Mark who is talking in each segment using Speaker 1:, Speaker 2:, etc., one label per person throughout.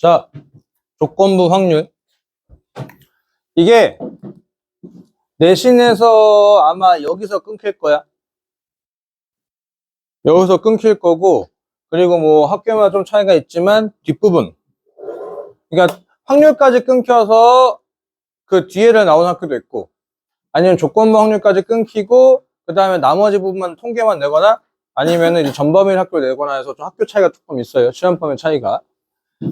Speaker 1: 자, 조건부 확률. 이게 내신에서 아마 여기서 끊길 거야. 여기서 끊길 거고, 그리고 뭐 학교마다 좀 차이가 있지만 뒷부분. 그러니까 확률까지 끊겨서 그 뒤에를 나온 학교도 있고, 아니면 조건부 확률까지 끊기고, 그 다음에 나머지 부분만 통계만 내거나, 아니면은 이제 전범위를 학교를 내거나 해서 좀 학교 차이가 조금 있어요. 시험범위 차이가.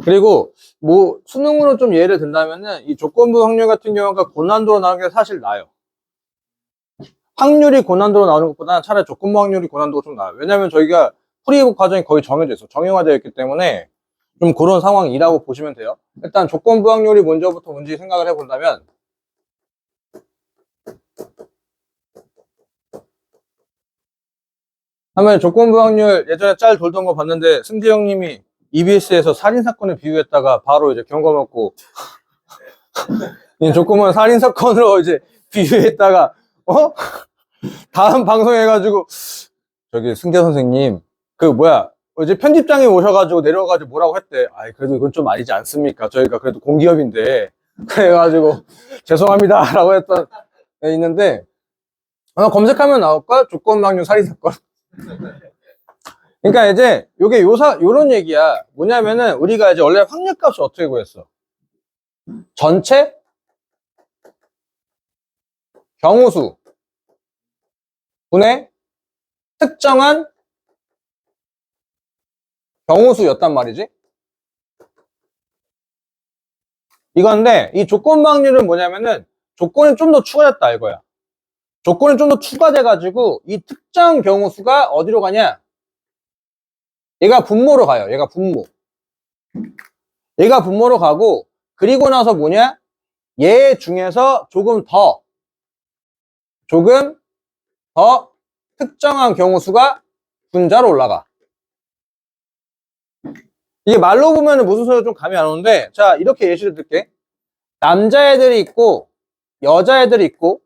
Speaker 1: 그리고 뭐 수능으로 좀 예를 든다면은 이 조건부 확률 같은 경우가 고난도로 나오는 게 사실 나아요. 확률이 고난도로 나오는 것보다는 차라리 조건부 확률이 고난도가 좀 나아요. 왜냐면 저희가 프리 과정이 거의 정해져 있어. 정형화되어 있기 때문에 좀 그런 상황이라고 보시면 돼요. 일단 조건부 확률이 먼저부터 문제 생각을 해본다면, 한번 조건부 확률 예전에 짤 돌던 거 봤는데 승재 형님이 EBS에서 살인사건을 비유했다가 바로 이제 경고 먹고 조건부 살인사건으로 이제 비유했다가 다음 방송해가지고 저기 승재 선생님 그 뭐야 이제 편집장이 오셔가지고 내려가지고 뭐라고 했대. 아이 그래도 이건 좀 아니지 않습니까? 저희가 그래도 공기업인데 그래가지고 죄송합니다 라고 했던 애 있는데 아마 검색하면 나올까? 조건부 확률 살인사건. 그러니까 이제 요게 요런 얘기야. 뭐냐면은 우리가 이제 원래 확률값을 어떻게 구했어? 전체 경우수 분의 특정한 경우수였단 말이지. 이건데 이 조건부 확률은 뭐냐면은 조건이 좀 더 추가됐다 이거야. 조건이 좀 더 추가돼 가지고 이 특정 경우수가 어디로 가냐? 얘가 분모로 가요. 얘가 분모로 가고, 그리고 나서 뭐냐? 얘 중에서 조금 더 특정한 경우수가 분자로 올라가. 이게 말로 보면 무슨 소리가 좀 감이 안 오는데, 자 이렇게 예시를 들게. 남자애들이 있고 여자애들이 있고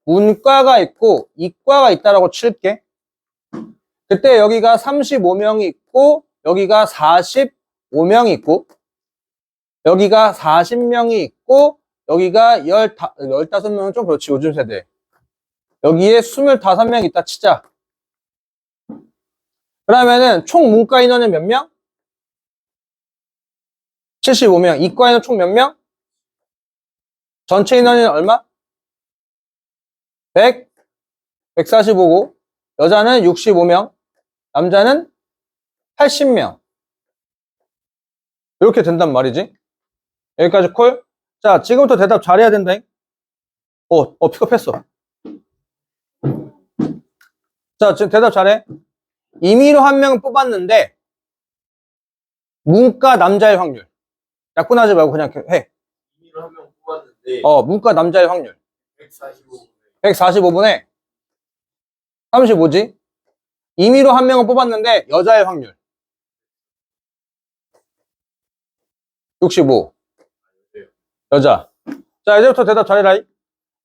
Speaker 1: 문과가 있고 이과가 있다라고 칠게. 그때 여기가 35명이 있고 여기가 45명이 있고 여기가 40명이 있고 여기가 15명은 좀 그렇지 요즘 세대. 여기에 25명 있다 치자. 그러면은 총 문과 인원은 몇 명? 75명. 이과 인원 총 몇 명? 전체 인원은 얼마? 145고 여자는 65명, 남자는 80명. 이렇게 된단 말이지. 여기까지 콜? 자, 지금부터 대답 잘해야 된다. 픽업했어. 자, 지금 대답 잘해. 임의로 한 명을 뽑았는데 문과 남자의 확률. 약분하지 말고 그냥 해.
Speaker 2: 임의로 한 명 뽑았는데
Speaker 1: 문과 남자의 확률
Speaker 2: 145분의
Speaker 1: 145분에 35지? 임의로 한 명을 뽑았는데 여자의 확률 65. 여자. 자, 이제부터 대답 잘해라.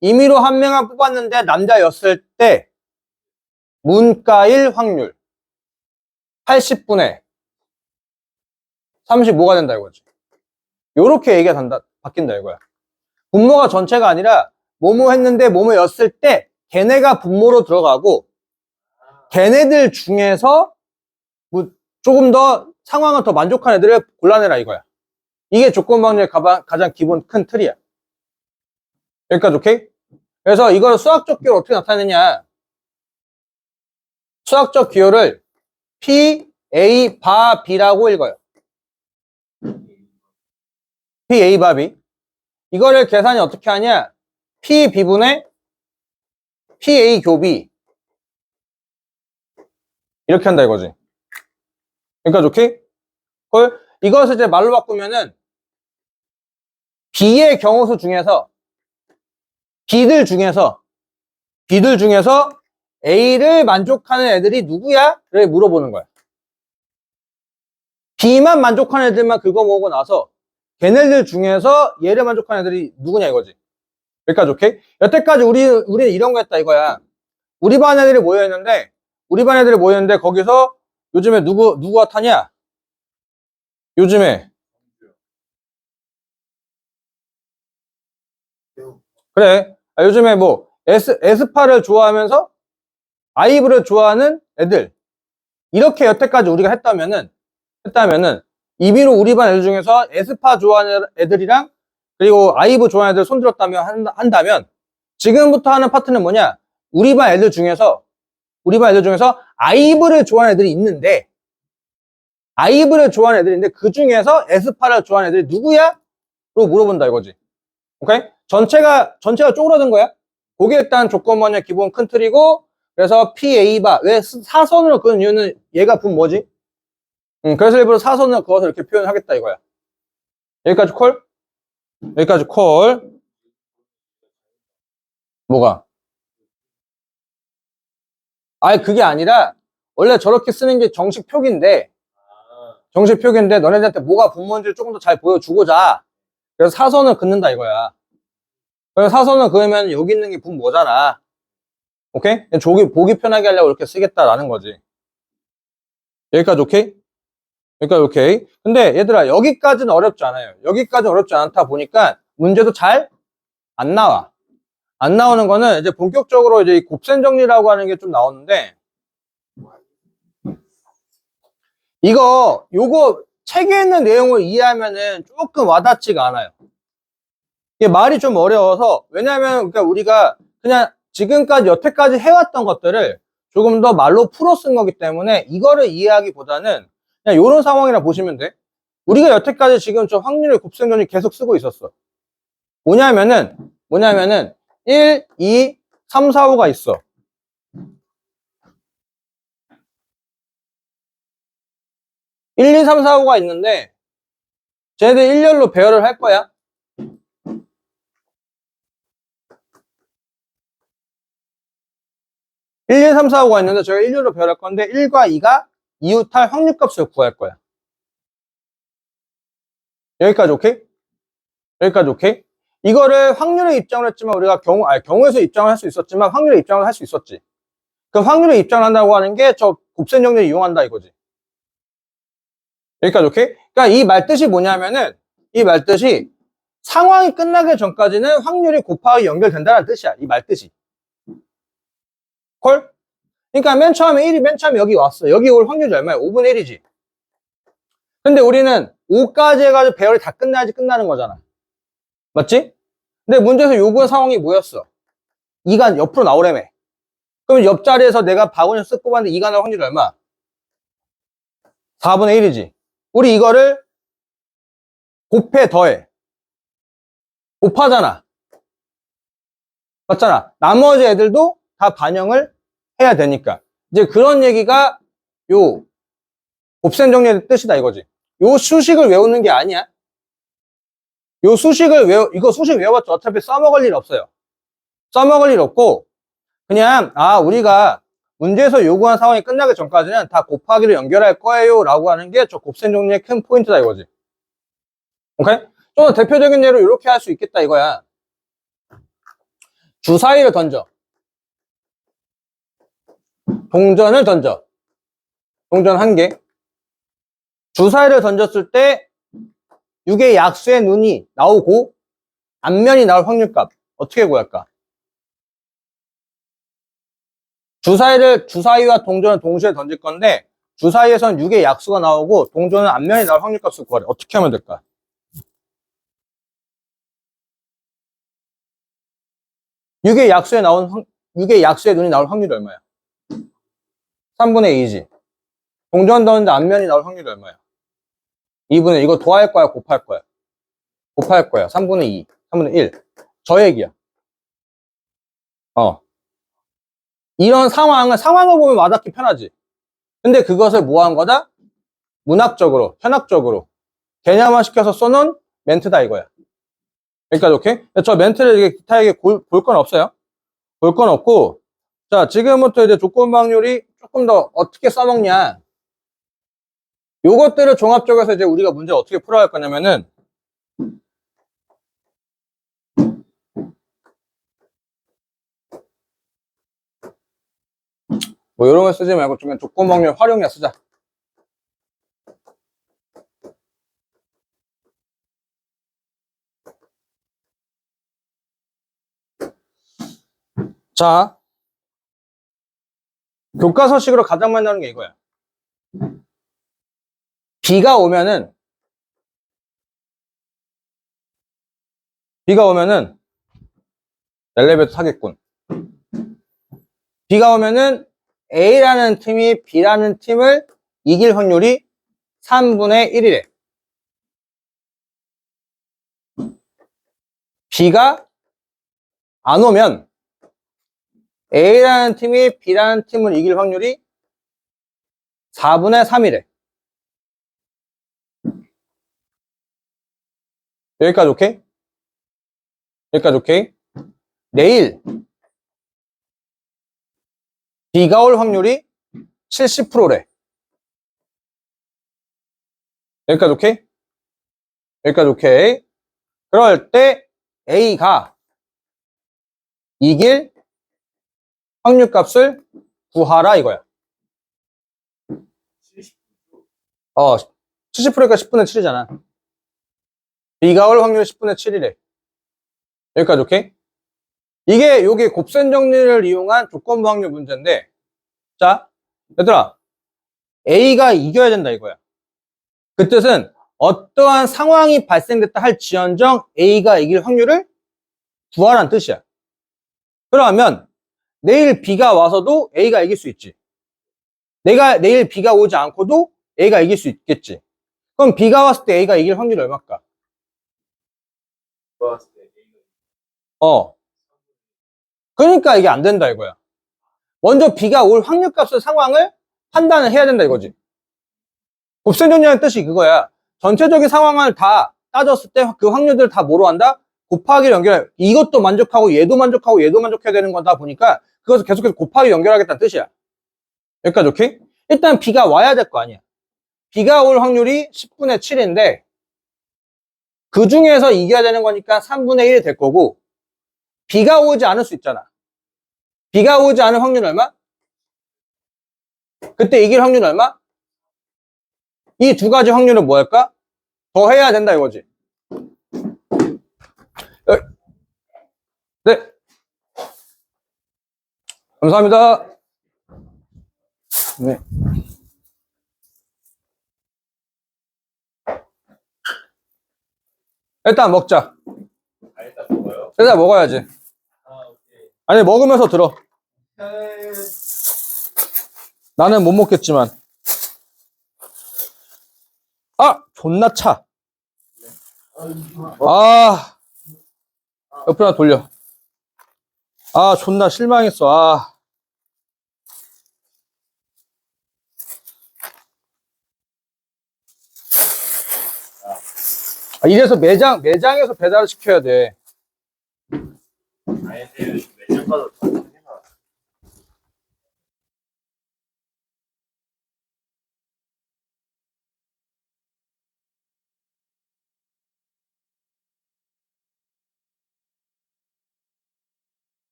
Speaker 1: 임의로 한 명을 뽑았는데 남자였을 때 문과일 확률 80분의 35가 된다 이거지. 요렇게 얘기가 바뀐다 이거야. 분모가 전체가 아니라 뭐뭐 했는데 뭐뭐였을 때 걔네가 분모로 들어가고 걔네들 중에서 뭐 조금 더 상황을 더 만족한 애들을 골라내라 이거야. 이게 조건부 확률의 가장 기본 큰 틀이야. 여기까지 오케이? 그래서 이걸 수학적 기호를 어떻게 나타내냐? 수학적 기호를 P, A, 바, B라고 읽어요. P, A, 바, B. 이거를 계산이 어떻게 하냐? P, B분의 P, A, 교비. 이렇게 한다 이거지. 여기까지 오케이? 이것을 이제 말로 바꾸면은 B의 경우수 중에서 B들 중에서 A를 만족하는 애들이 누구야? 를 물어보는 거야. B만 만족하는 애들만 그거 모으고 나서 걔네들 중에서 얘를 만족하는 애들이 누구냐 이거지. 여기까지 오케이? 여태까지 우리는 이런 거 했다 이거야. 우리 반 애들이 모여있는데 거기서 요즘에 누구가 타냐? 요즘에 그래. 요즘에 뭐 에스파를 좋아하면서 아이브를 좋아하는 애들. 이렇게 여태까지 우리가 했다면은 임의로 우리 반 애들 중에서 에스파 좋아하는 애들이랑 그리고 아이브 좋아하는 애들 손들었다면 한다면 지금부터 하는 파트는 뭐냐? 우리 반 애들 중에서 아이브를 좋아하는 애들이 있는데 그 중에서 에스파를 좋아하는 애들이 누구야? 로 물어본다 이거지. 오케이? 전체가 쪼그라든 거야. 그게 일단 조건번역 기본 큰 틀이고 그래서 PA바 왜 사선으로 그은 이유는 얘가 분 뭐지? 그래서 일부러 사선으로 그어서 이렇게 표현하겠다 이거야. 여기까지 콜? 여기까지 콜. 뭐가? 아니 그게 아니라 원래 저렇게 쓰는 게 정식 표기인데 너네들한테 뭐가 분모인지를 조금 더 잘 보여주고자 그래서 사선을 긋는다 이거야. 그래서 사선을 그으면 여기 있는 게 분모잖아. 오케이? 보기 편하게 하려고 이렇게 쓰겠다라는 거지. 여기까지 오케이? 여기까지 오케이? 근데 얘들아 여기까지는 어렵지 않아요. 여기까지는 어렵지 않다 보니까 문제도 잘 안 나와. 안 나오는 거는 이제 본격적으로 이제 이 곱셈 정리라고 하는 게 좀 나오는데 요거 책에 있는 내용을 이해하면은 조금 와닿지가 않아요. 이게 말이 좀 어려워서 왜냐면 그러니까 우리가 그냥 지금까지 여태까지 해왔던 것들을 조금 더 말로 풀어 쓴 거기 때문에 이거를 이해하기보다는 그냥 요런 상황이라 보시면 돼. 우리가 여태까지 지금 저 확률의 곱셈 정리 계속 쓰고 있었어. 뭐냐면은 1, 2, 3, 4, 5가 있어. 1, 2, 3, 4, 5가 있는데 쟤네들 일렬로 배열을 할 거야. 1, 2, 3, 4, 5가 있는데 저희가 일렬로 배열할 건데 1과 2가 이웃할 확률값을 구할 거야. 여기까지 오케이? 여기까지 오케이? 이거를 확률의 입장으로 했지만 우리가 경우에서 입장을 할 수 있었지만 확률의 입장으로 할 수 있었지. 그럼 확률의 입장을 한다고 하는 게 저 곱셈 정리를 이용한다 이거지. 여기까지 오케이? 그러니까 이 말뜻이 뭐냐면은 이 말뜻이 상황이 끝나기 전까지는 확률이 곱하기 연결된다는 뜻이야. 이 말뜻이. 콜? 그러니까 맨 처음에 여기 왔어. 여기 올 확률이 얼마야? 5분의 1이지. 근데 우리는 5까지 해가지고 배열이 다 끝나야지 끝나는 거잖아. 맞지? 근데 문제에서 요구한 상황이 뭐였어? 2가 옆으로 나오래매. 그럼 옆자리에서 내가 바구니 쓱 꼽았는데 2가 나올 확률이 얼마? 4분의 1이지. 우리 이거를 곱해 더해. 곱하잖아. 맞잖아. 나머지 애들도 다 반영을 해야 되니까. 이제 그런 얘기가 요 곱셈 정리의 뜻이다 이거지. 요 수식을 외우는 게 아니야. 이거 수식 외워봤자 어차피 써먹을 일 없어요. 써먹을 일 없고, 그냥, 우리가 문제에서 요구한 상황이 끝나기 전까지는 다 곱하기로 연결할 거예요. 라고 하는 게 저 곱셈 정리의 큰 포인트다 이거지. 오케이? 좀 더 대표적인 예로 이렇게 할 수 있겠다 이거야. 주사위를 던져. 동전을 던져. 동전 한 개. 주사위를 던졌을 때 6의 약수의 눈이 나오고 앞면이 나올 확률값 어떻게 구할까? 주사위와 동전을 동시에 던질 건데 주사위에선 6의 약수가 나오고 동전은 앞면이 나올 확률값을 구하래. 어떻게 하면 될까? 6의 약수의 눈이 나올 확률이 얼마야? 3분의 2지. 동전 던졌는데 앞면이 나올 확률이 얼마야? 2분의 이거 더할 거야, 곱할 거야? 곱할 거야. 3분의 2, 3분의 1. 저 얘기야. 이런 상황을 보면 와닿기 편하지. 근데 그것을 뭐 한 거다? 문학적으로, 현학적으로 개념화 시켜서 써놓은 멘트다 이거야. 여기까지 오케이? 저 멘트를 이렇게 기타에게 볼 건 없어요. 볼 건 없고, 자, 지금부터 이제 조건 확률이 조금 더 어떻게 써먹냐. 요것들을 종합적으로 해서 이제 우리가 문제 어떻게 풀어야 할 거냐면은, 뭐 이런 거 쓰지 말고 좀 조건 확률 활용량 쓰자. 자, 교과서식으로 가장 많이 나오는 게 이거야. 비가 오면은 엘리베이터 타겠군. 비가 오면은 A라는 팀이 B라는 팀을 이길 확률이 3분의 1이래. 비가 안 오면 A라는 팀이 B라는 팀을 이길 확률이 4분의 3이래. 여기까지 오케이? 여기까지 오케이? 내일 비가 올 확률이 70%래. 여기까지 오케이? 여기까지 오케이? 그럴 때 A가 이길 확률값을 구하라 이거야. 70%니까 10분의 7이잖아. B가 올 확률 10분의 7이래. 여기까지 오케이? 요게 곱셈 정리를 이용한 조건부 확률 문제인데, 자, 얘들아, A가 이겨야 된다 이거야. 그 뜻은 어떠한 상황이 발생됐다 할 지언정 A가 이길 확률을 구하라는 뜻이야. 그러면 내일 B가 와서도 A가 이길 수 있지. 내일 B가 오지 않고도 A가 이길 수 있겠지. 그럼 B가 왔을 때 A가 이길 확률이 얼마일까? 그러니까 이게 안 된다 이거야. 먼저 B가 올 확률값의 상황을 판단을 해야 된다 이거지. 곱셈 정리하는 뜻이 그거야. 전체적인 상황을 다 따졌을 때 그 확률들을 다 뭐로 한다? 곱하기를 연결해. 이것도 만족하고 얘도 만족하고 얘도 만족해야 되는 거다 보니까 그것을 계속해서 곱하기 연결하겠다는 뜻이야. 여기까지 오케이? 일단 B가 와야 될 거 아니야. B가 올 확률이 10분의 7인데 그 중에서 이겨야 되는 거니까 3분의 1이 될 거고 B가 오지 않을 수 있잖아. B가 오지 않을 확률 얼마? 그때 이길 확률 얼마? 이 두 가지 확률은 뭐 할까? 더 해야 된다 이거지. 네. 감사합니다. 네. 일단 먹자.
Speaker 2: 일단 먹어요.
Speaker 1: 일단 먹어야지.
Speaker 2: 오케이.
Speaker 1: 아니, 먹으면서 들어. 나는 못 먹겠지만. 아! 존나 차. 아. 옆으로 하나 돌려. 아, 존나 실망했어. 아. 이래서 매장에서 배달을 시켜야 돼.
Speaker 2: 아니, 매장 가서 다 해놔.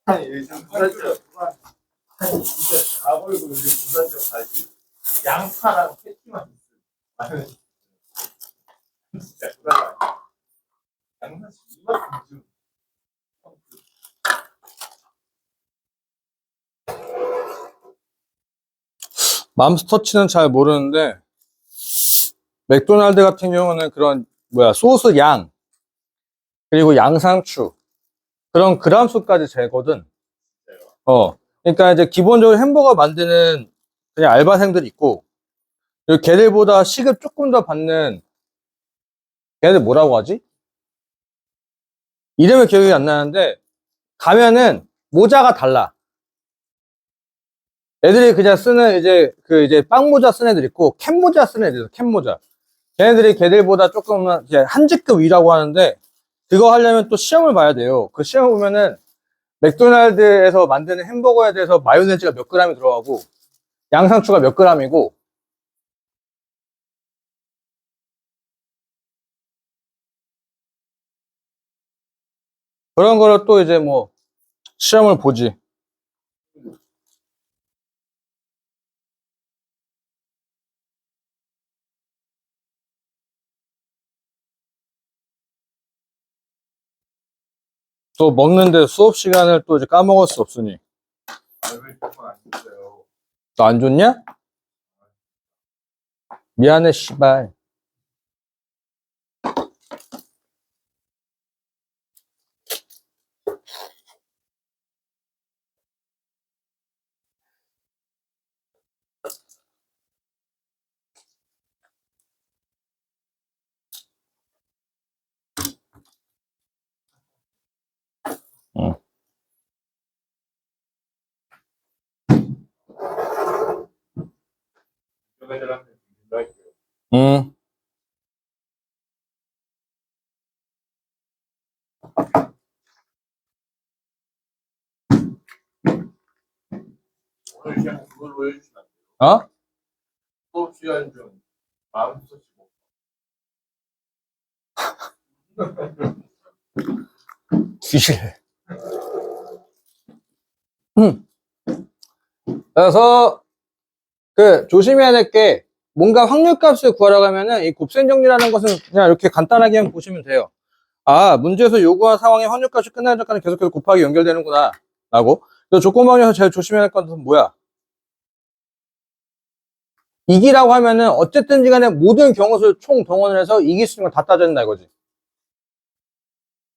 Speaker 2: 아니, 요즘 부산적 아니 진짜 다 벌고 요즘 부산적 가지 양파랑 패티만 있어. 진짜 부산 양파 이만큼 좀.
Speaker 1: 맘스터치는 잘 모르는데 맥도날드 같은 경우는 그런 소스 양 그리고 양상추 그런 그람 수까지 재거든. 그러니까 이제 기본적으로 햄버거 만드는 그냥 알바생들이 있고 그리고 걔들보다 시급 조금 더 받는 걔네들 뭐라고 하지? 이름이 기억이 안 나는데 가면은 모자가 달라. 애들이 그냥 쓰는 이제 빵 모자 쓰는 애들 있고 캔 모자 쓰는 애들 있어. 캔 모자. 걔네들이 걔들보다 조금 이제 한 직급 위라고 하는데 그거 하려면 또 시험을 봐야 돼요. 그 시험 보면은 맥도날드에서 만드는 햄버거에 대해서 마요네즈가 몇 그램이 들어가고 양상추가 몇 그램이고 그런 거를 또 이제 뭐 시험을 보지. 또 먹는데 수업 시간을 또 이제 까먹을 수 없으니.
Speaker 2: 왜 조건 안 줬어요?
Speaker 1: 너 안 좋냐? 미안해, 씨발. 응.
Speaker 2: 애들한테 준비할게요.
Speaker 1: 응.
Speaker 2: 오늘 시간 그걸로 해주시면 안 돼요?
Speaker 1: 어?
Speaker 2: 수업 시간 중 마음 쓰시고.
Speaker 1: 귀실해. 그래서 조심해야 될 게 뭔가 확률값을 구하려고 하면은 이 곱셈 정리라는 것은 그냥 이렇게 간단하게 보시면 돼요. 아, 문제에서 요구한 상황의 확률값이 끝나는 전까지 계속해서 곱하기 연결되는구나 라고. 그래서 조건방에서 제일 조심해야 될 것은 뭐야? 이기라고 하면은 어쨌든지 간에 모든 경우를 총 동원을 해서 이길 수 있는 걸 다 따져낸다 이거지.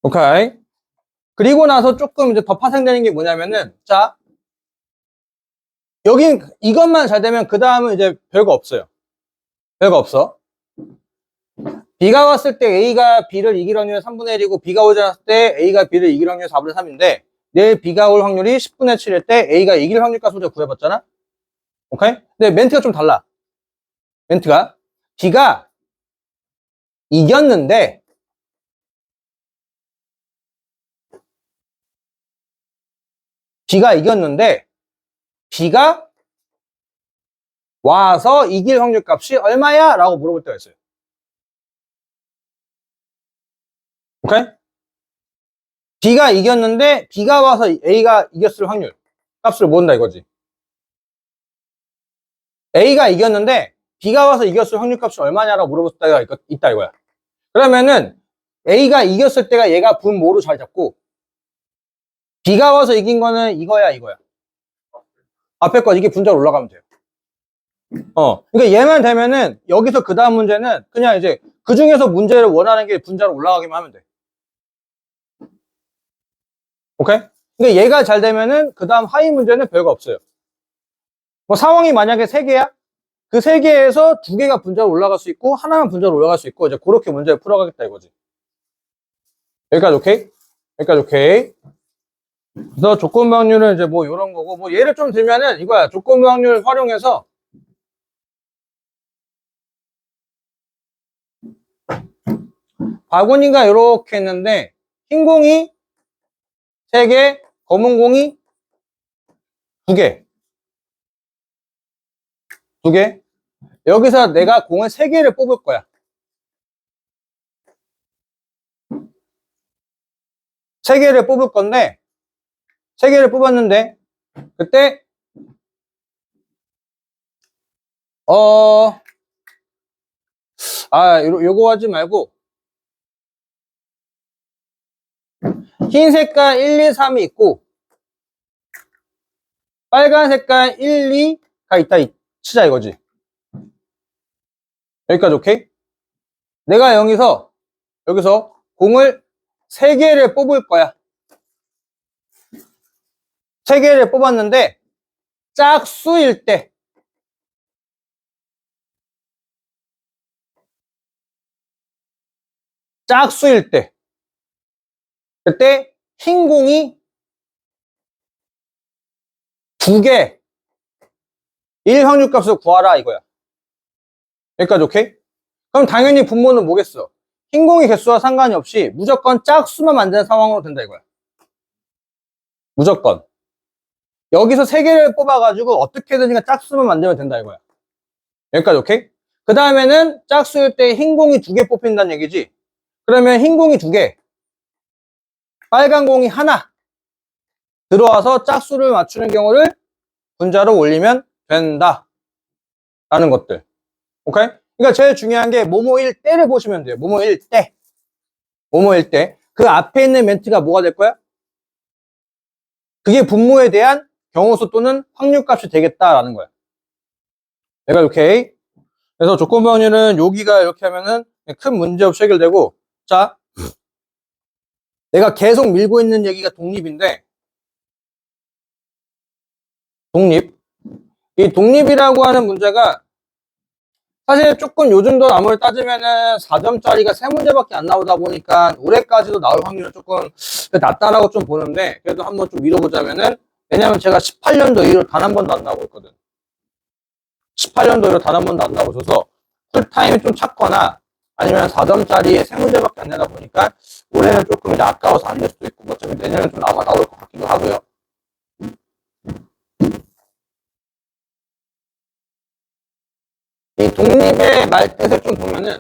Speaker 1: 오케이. 그리고 나서 조금 이제 더 파생되는 게 뭐냐면은, 자, 여긴 이것만 잘 되면 그 다음은 이제 별거 없어요. 별거 없어. B가 왔을 때 A가 B를 이길 확률이 3분의 1이고 B가 오지 않았을 때 A가 B를 이길 확률이 4분의 3인데 내일 B가 올 확률이 10분의 7일 때 A가 이길 확률값을 우리가 구해봤잖아? 오케이? 근데 멘트가 좀 달라. 멘트가 B가 이겼는데 B가 와서 이길 확률값이 얼마야? 라고 물어볼 때가 있어요. 오케이? B가 이겼는데 B가 와서 A가 이겼을 확률 값을 모은다 이거지. A가 이겼는데 B가 와서 이겼을 확률 값이 얼마냐라고 물어볼 때가 있다 이거야. 그러면은 A가 이겼을 때가 얘가 분모로 잘 잡고 B가 와서 이긴 거는 이거야 이거야. 앞에 거 이게 분자로 올라가면 돼요. 그러니까 얘만 되면은 여기서 그 다음 문제는 그냥 이제 그 중에서 문제를 원하는 게 분자로 올라가기만 하면 돼. 오케이? 근데 얘가 잘 되면은 그 다음 하위 문제는 별거 없어요. 뭐 상황이 만약에 3개야? 그 3개에서 2개가 분자로 올라갈 수 있고 하나만 분자로 올라갈 수 있고 이제 그렇게 문제를 풀어가겠다 이거지. 여기까지 오케이? 여기까지 오케이? 그래서 조건부 확률은 이제 뭐 이런 거고 뭐 예를 좀 들면은 이거야. 조건부 확률 활용해서 바구니가 이렇게 했는데 흰 공이 3개, 검은 공이 2개. 2개. 여기서 내가 공을 3개를 뽑을 거야. 3개를 뽑을 건데 3개를 뽑았는데 그때 요거 하지 말고 흰 색깔 1, 2, 3이 있고 빨간 색깔 1, 2가 있다 치자 이거지. 여기까지 오케이? 내가 여기서 공을 3개를 뽑을 거야. 3개를 뽑았는데 짝수일 때 그때 흰 공이 2개 1 확률값을 구하라 이거야. 여기까지 오케이? 그럼 당연히 분모는 뭐겠어? 흰 공의 개수와 상관이 없이 무조건 짝수만 만드는 상황으로 된다 이거야. 무조건. 여기서 3개를 뽑아가지고 어떻게든 짝수만 만들면 된다 이거야. 여기까지 오케이? 그 다음에는 짝수일 때 흰 공이 2개 뽑힌다는 얘기지. 그러면 흰 공이 2개, 빨간 공이 하나. 들어와서 짝수를 맞추는 경우를 분자로 올리면 된다. 라는 것들. 오케이? 그러니까 제일 중요한 게 뭐뭐일 때를 보시면 돼요. 뭐뭐일 때. 뭐뭐일 때. 그 앞에 있는 멘트가 뭐가 될 거야? 그게 분모에 대한 경우수 또는 확률값이 되겠다라는 거야. 내가 오케이. 그래서 조건부 확률은 여기가 이렇게 하면은 큰 문제 없이 해결되고, 자, 내가 계속 밀고 있는 얘기가 독립인데, 독립. 이 독립이라고 하는 문제가 사실 조금 요즘도 아무리 따지면은 4점짜리가 3문제밖에 안 나오다 보니까 올해까지도 나올 확률은 조금 낮다라고 좀 보는데, 그래도 한번 좀 밀어보자면은, 왜냐면 제가 18년도 이후로 단 한 번도 안 나오고 있거든. 18년도 이후로 단 한 번도 안 나오셔서 풀타임이 좀 찾거나 아니면 4점짜리에 3문제밖에 안 내다 보니까 올해는 조금 이제 아까워서 안 낼 수도 있고, 뭐 어차피 내년은 좀 아마 나올 것 같기도 하고요. 이 독립의 말뜻을 좀 보면은,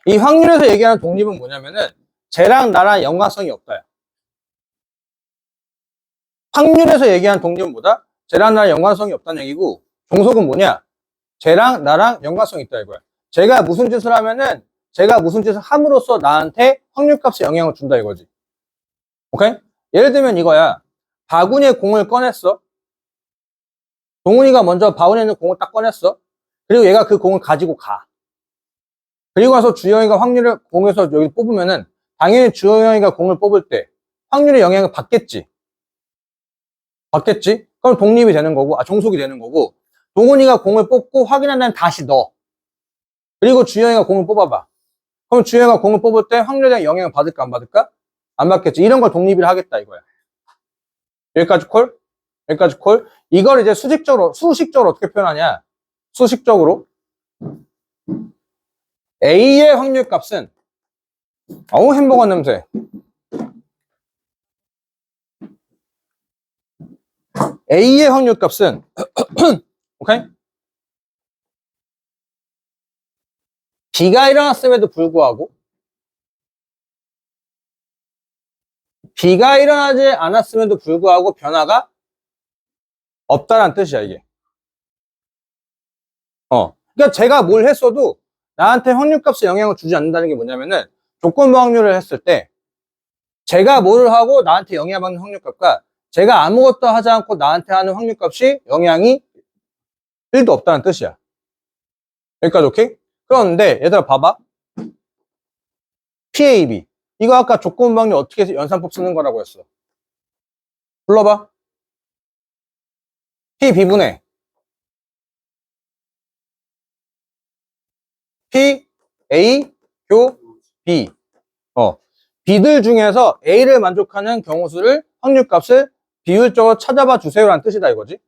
Speaker 1: 이 확률에서 얘기하는 독립은 뭐냐면은 쟤랑 나랑 연관성이 없다요. 확률에서 얘기하는 독립은 뭐다? 쟤랑 나랑 연관성이 없다는 얘기고, 종속은 뭐냐? 쟤랑 나랑 연관성이 있다 이거야. 쟤가 무슨 짓을 하면은 쟤가 무슨 짓을 함으로써 나한테 확률값에 영향을 준다 이거지. 오케이? 예를 들면 이거야. 바구니에 공을 꺼냈어. 동훈이가 먼저 바구니에 있는 공을 딱 꺼냈어. 그리고 얘가 그 공을 가지고 가. 그리고 나서 주영이가 확률을 공에서 여기 뽑으면은 당연히 주영이가 공을 뽑을 때 확률의 영향을 받겠지. 받겠지? 그럼 독립이 되는 거고, 종속이 되는 거고, 동훈이가 공을 뽑고 확인한 다음에 다시 넣어. 그리고 주영이가 공을 뽑아봐. 그럼 주영이가 공을 뽑을 때 확률에 대한 영향을 받을까 안 받을까? 안 받겠지. 이런 걸 독립을 하겠다 이거야. 여기까지 콜? 여기까지 콜? 이걸 이제 수식적으로 어떻게 표현하냐? 수식적으로 A의 확률값은, 어우 햄버거 냄새. A의 확률값은 오케이? B가 일어났음에도 불구하고 B가 일어나지 않았음에도 불구하고 변화가 없다는 뜻이야 이게. 그러니까 제가 뭘 했어도 나한테 확률값에 영향을 주지 않는다는 게 뭐냐면은, 조건부 확률을 했을 때 제가 뭘 하고 나한테 영향받는 확률값과 제가 아무것도 하지 않고 나한테 하는 확률값이 영향이 1도 없다는 뜻이야. 여기까지 오케이? 그런데 얘들아 봐봐. PAB. 이거 아까 조건부 확률 어떻게 해서 연산법 쓰는 거라고 했어. 불러봐. PB분의 P, A, 교, B. B들 중에서 A를 만족하는 경우수를 확률값을 비율적으로 찾아봐 주세요라는 뜻이다 이거지.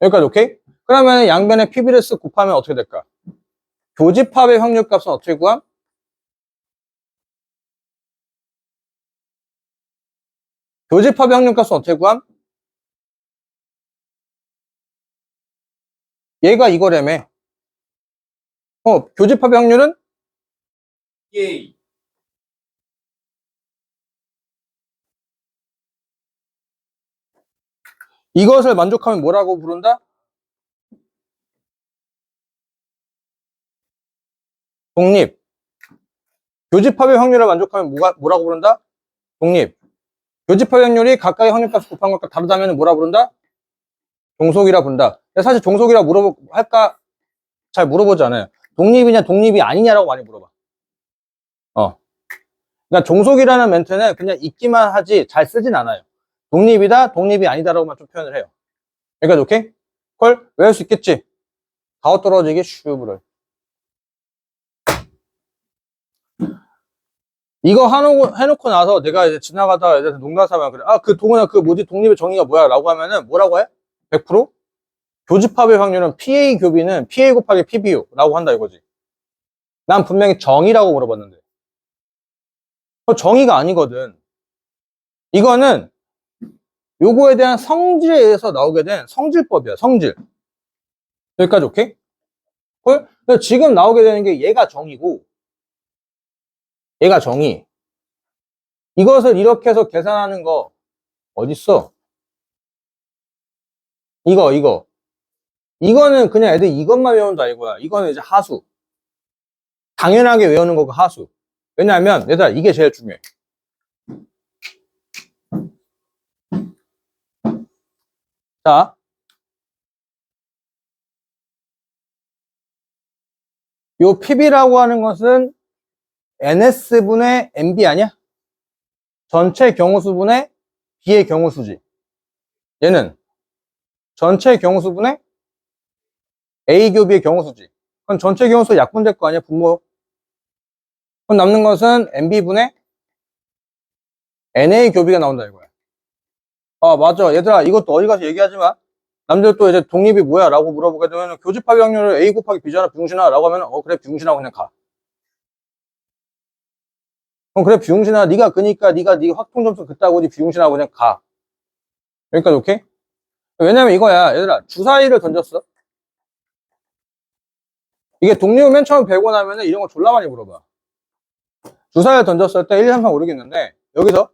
Speaker 1: 여기까지 오케이? 그러면 양변에 PB를 쓰고 곱하면 어떻게 될까? 교집합의 확률값은 어떻게 구함? 교집합의 확률값은 어떻게 구함? 얘가 이거라며. 교집합의 확률은?
Speaker 2: PA.
Speaker 1: 이것을 만족하면 뭐라고 부른다? 독립. 교집합의 확률을 만족하면 뭐라고 부른다? 독립. 교집합의 확률이 각각의 확률값을 곱한 것과 다르다면 뭐라 부른다? 종속이라 부른다. 사실 종속이라 할까? 잘 물어보지 않아요. 독립이냐 독립이 아니냐라고 많이 물어봐. 그러니까 종속이라는 멘트는 그냥 있기만 하지 잘 쓰진 않아요. 독립이다, 독립이 아니다라고만 좀 표현을 해요. 여기까지 오케이? 콜? 외울 수 있겠지? 가오 떨어지기 슈브를. 이거 해놓고 나서 내가 이제 지나가다가 애들한테 농담삼아 그래. 그 동훈아, 그 뭐지? 독립의 정의가 뭐야? 라고 하면은 뭐라고 해? 100%? 교집합의 확률은 PA 교비는 PA 곱하기 PBU 라고 한다 이거지. 난 분명히 정의라고 물어봤는데. 정의가 아니거든. 이거는 요거에 대한 성질에 의해서 나오게 된 성질법이야, 성질. 여기까지 오케이? 그래서 지금 나오게 되는 게 얘가 정이고, 얘가 정이. 이것을 이렇게 해서 계산하는 거 어딨어? 이거. 이거는 그냥 애들 이것만 외운다 이거야. 이거는 이제 하수. 당연하게 외우는 거고 하수. 왜냐하면 얘들아 이게 제일 중요해. 자, 요 PB라고 하는 것은 NS분의 NB 아니야? 전체 경우수분의 B의 경우수지. 얘는 전체 경우수분의 A 교비의 경우수지. 그럼 전체 경우수 약분될 거 아니야? 분모. 그럼 남는 것은 NB분의 NA 교비가 나온다 이거야. 아, 맞아. 얘들아, 이것도 어디 가서 얘기하지 마. 남들 또 이제 독립이 뭐야? 라고 물어보게 되면 교집합의 확률을 A 곱하기 B잖아, 비용신아. 라고 하면, 그래, 비용신하고 그냥 가. 그래, 비용신아. 네가 그니까 네 확통점수 그따고 네 비용신하고 그냥 가. 여기까지 오케이? 왜냐면 이거야. 얘들아, 주사위를 던졌어. 이게 독립을 맨 처음 배우고 나면은 이런 거 졸라 많이 물어봐. 주사위를 던졌을 때 1, 2, 3, 4, 5, 6 있는데, 여기서,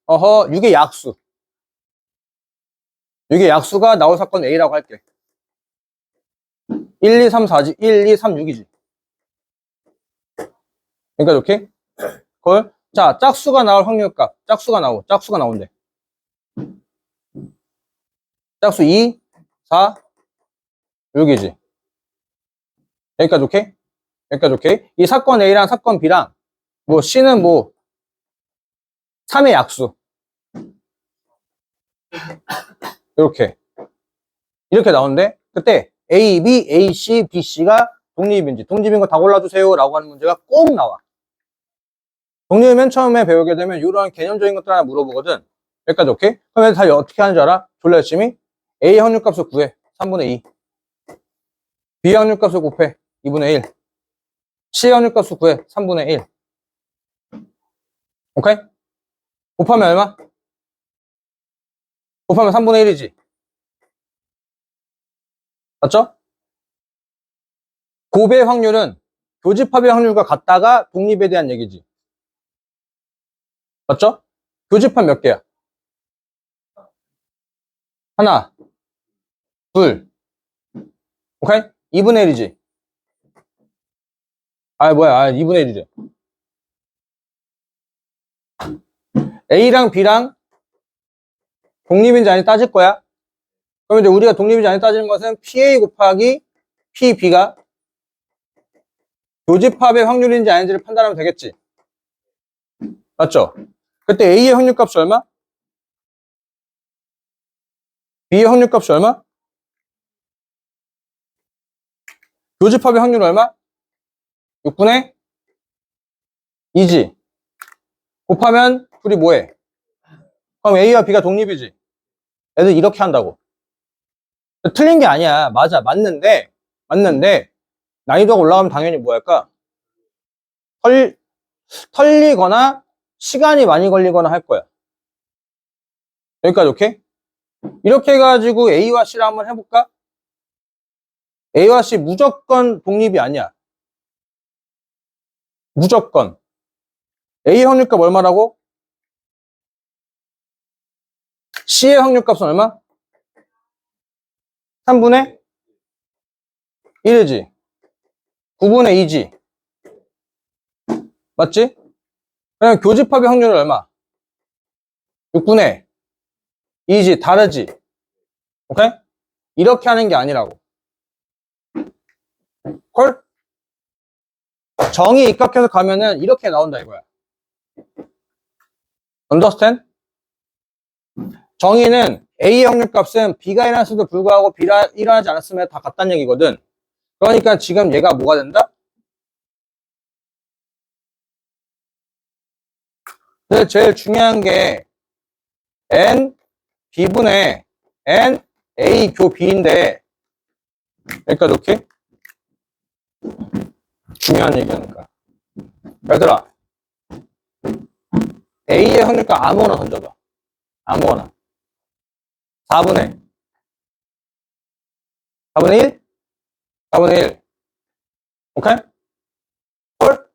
Speaker 1: 6의 약수. 6의 약수가 나올 사건 A라고 할게. 1, 2, 3, 4지. 1, 2, 3, 6이지. 그러니까 오케이? 걸. 자, 짝수가 나올 확률값. 짝수가 나온대. 짝수 2, 4, 6이지. 여기까지 오케이? 여기까지 오케이? 이 사건 A랑 사건 B랑, 뭐, C는 뭐, 3의 약수. 이렇게 나오는데, 그때 A, B, A, C, B, C가 독립인지, 독립인 거 다 골라주세요. 라고 하는 문제가 꼭 나와. 독립을 맨 처음에 배우게 되면 이런 개념적인 것들 하나 물어보거든. 여기까지 오케이? 그럼 다 어떻게 하는 줄 알아? 졸라 열심히 A 확률값을 구해. 3분의 2. B 확률값을 곱해. 2분의 1. C 확률값을 구해. 3분의 1. 오케이? 곱하면 얼마? 곱하면 3분의 1이지. 맞죠? 곱의 확률은 교집합의 확률과 같다가 독립에 대한 얘기지. 맞죠? 교집합 몇 개야? 하나, 둘. 오케이? 2분의 1이지. 아, 뭐야. 2분의 1이지. A랑 B랑 독립인지 아닌지 따질 거야. 그럼 이제 우리가 독립인지 아닌지 따지는 것은 PA 곱하기 PB가 교집합의 확률인지 아닌지를 판단하면 되겠지. 맞죠? 그때 A의 확률값이 얼마? B의 확률값이 얼마? 교집합의 확률 얼마? 6분의 2지. 곱하면 둘이 뭐해? 그럼 A와 B가 독립이지. 애들 이렇게 한다고. 틀린 게 아니야. 맞아. 맞는데 난이도가 올라가면 당연히 뭐 할까? 털리거나 시간이 많이 걸리거나 할 거야. 여기까지 오케이? 이렇게 해가지고 A와 C를 한번 해볼까? A와 C 무조건 독립이 아니야. 무조건. A의 확률값 얼마라고? C의 확률값은 얼마? 3분의 1이지. 9분의 2지. 맞지? 그럼 교집합의 확률은 얼마? 6분의 2지. 다르지. 오케이? 이렇게 하는 게 아니라고. 콜? 정이 입각해서 가면은 이렇게 나온다 이거야. understand? 정의는 A의 확률값은 B가 일어났음에도 불구하고 B가 일어나지 않았으면 다 같다는 얘기거든. 그러니까 지금 얘가 뭐가 된다? 근데 제일 중요한 게 N B분의 N A 교 B인데 여기까지 오케이? 중요한 얘기하니까. 얘들아 A의 확률값 아무거나 던져봐. 아무거나. 4분의 1? 4분의 1. 오케이? 헐?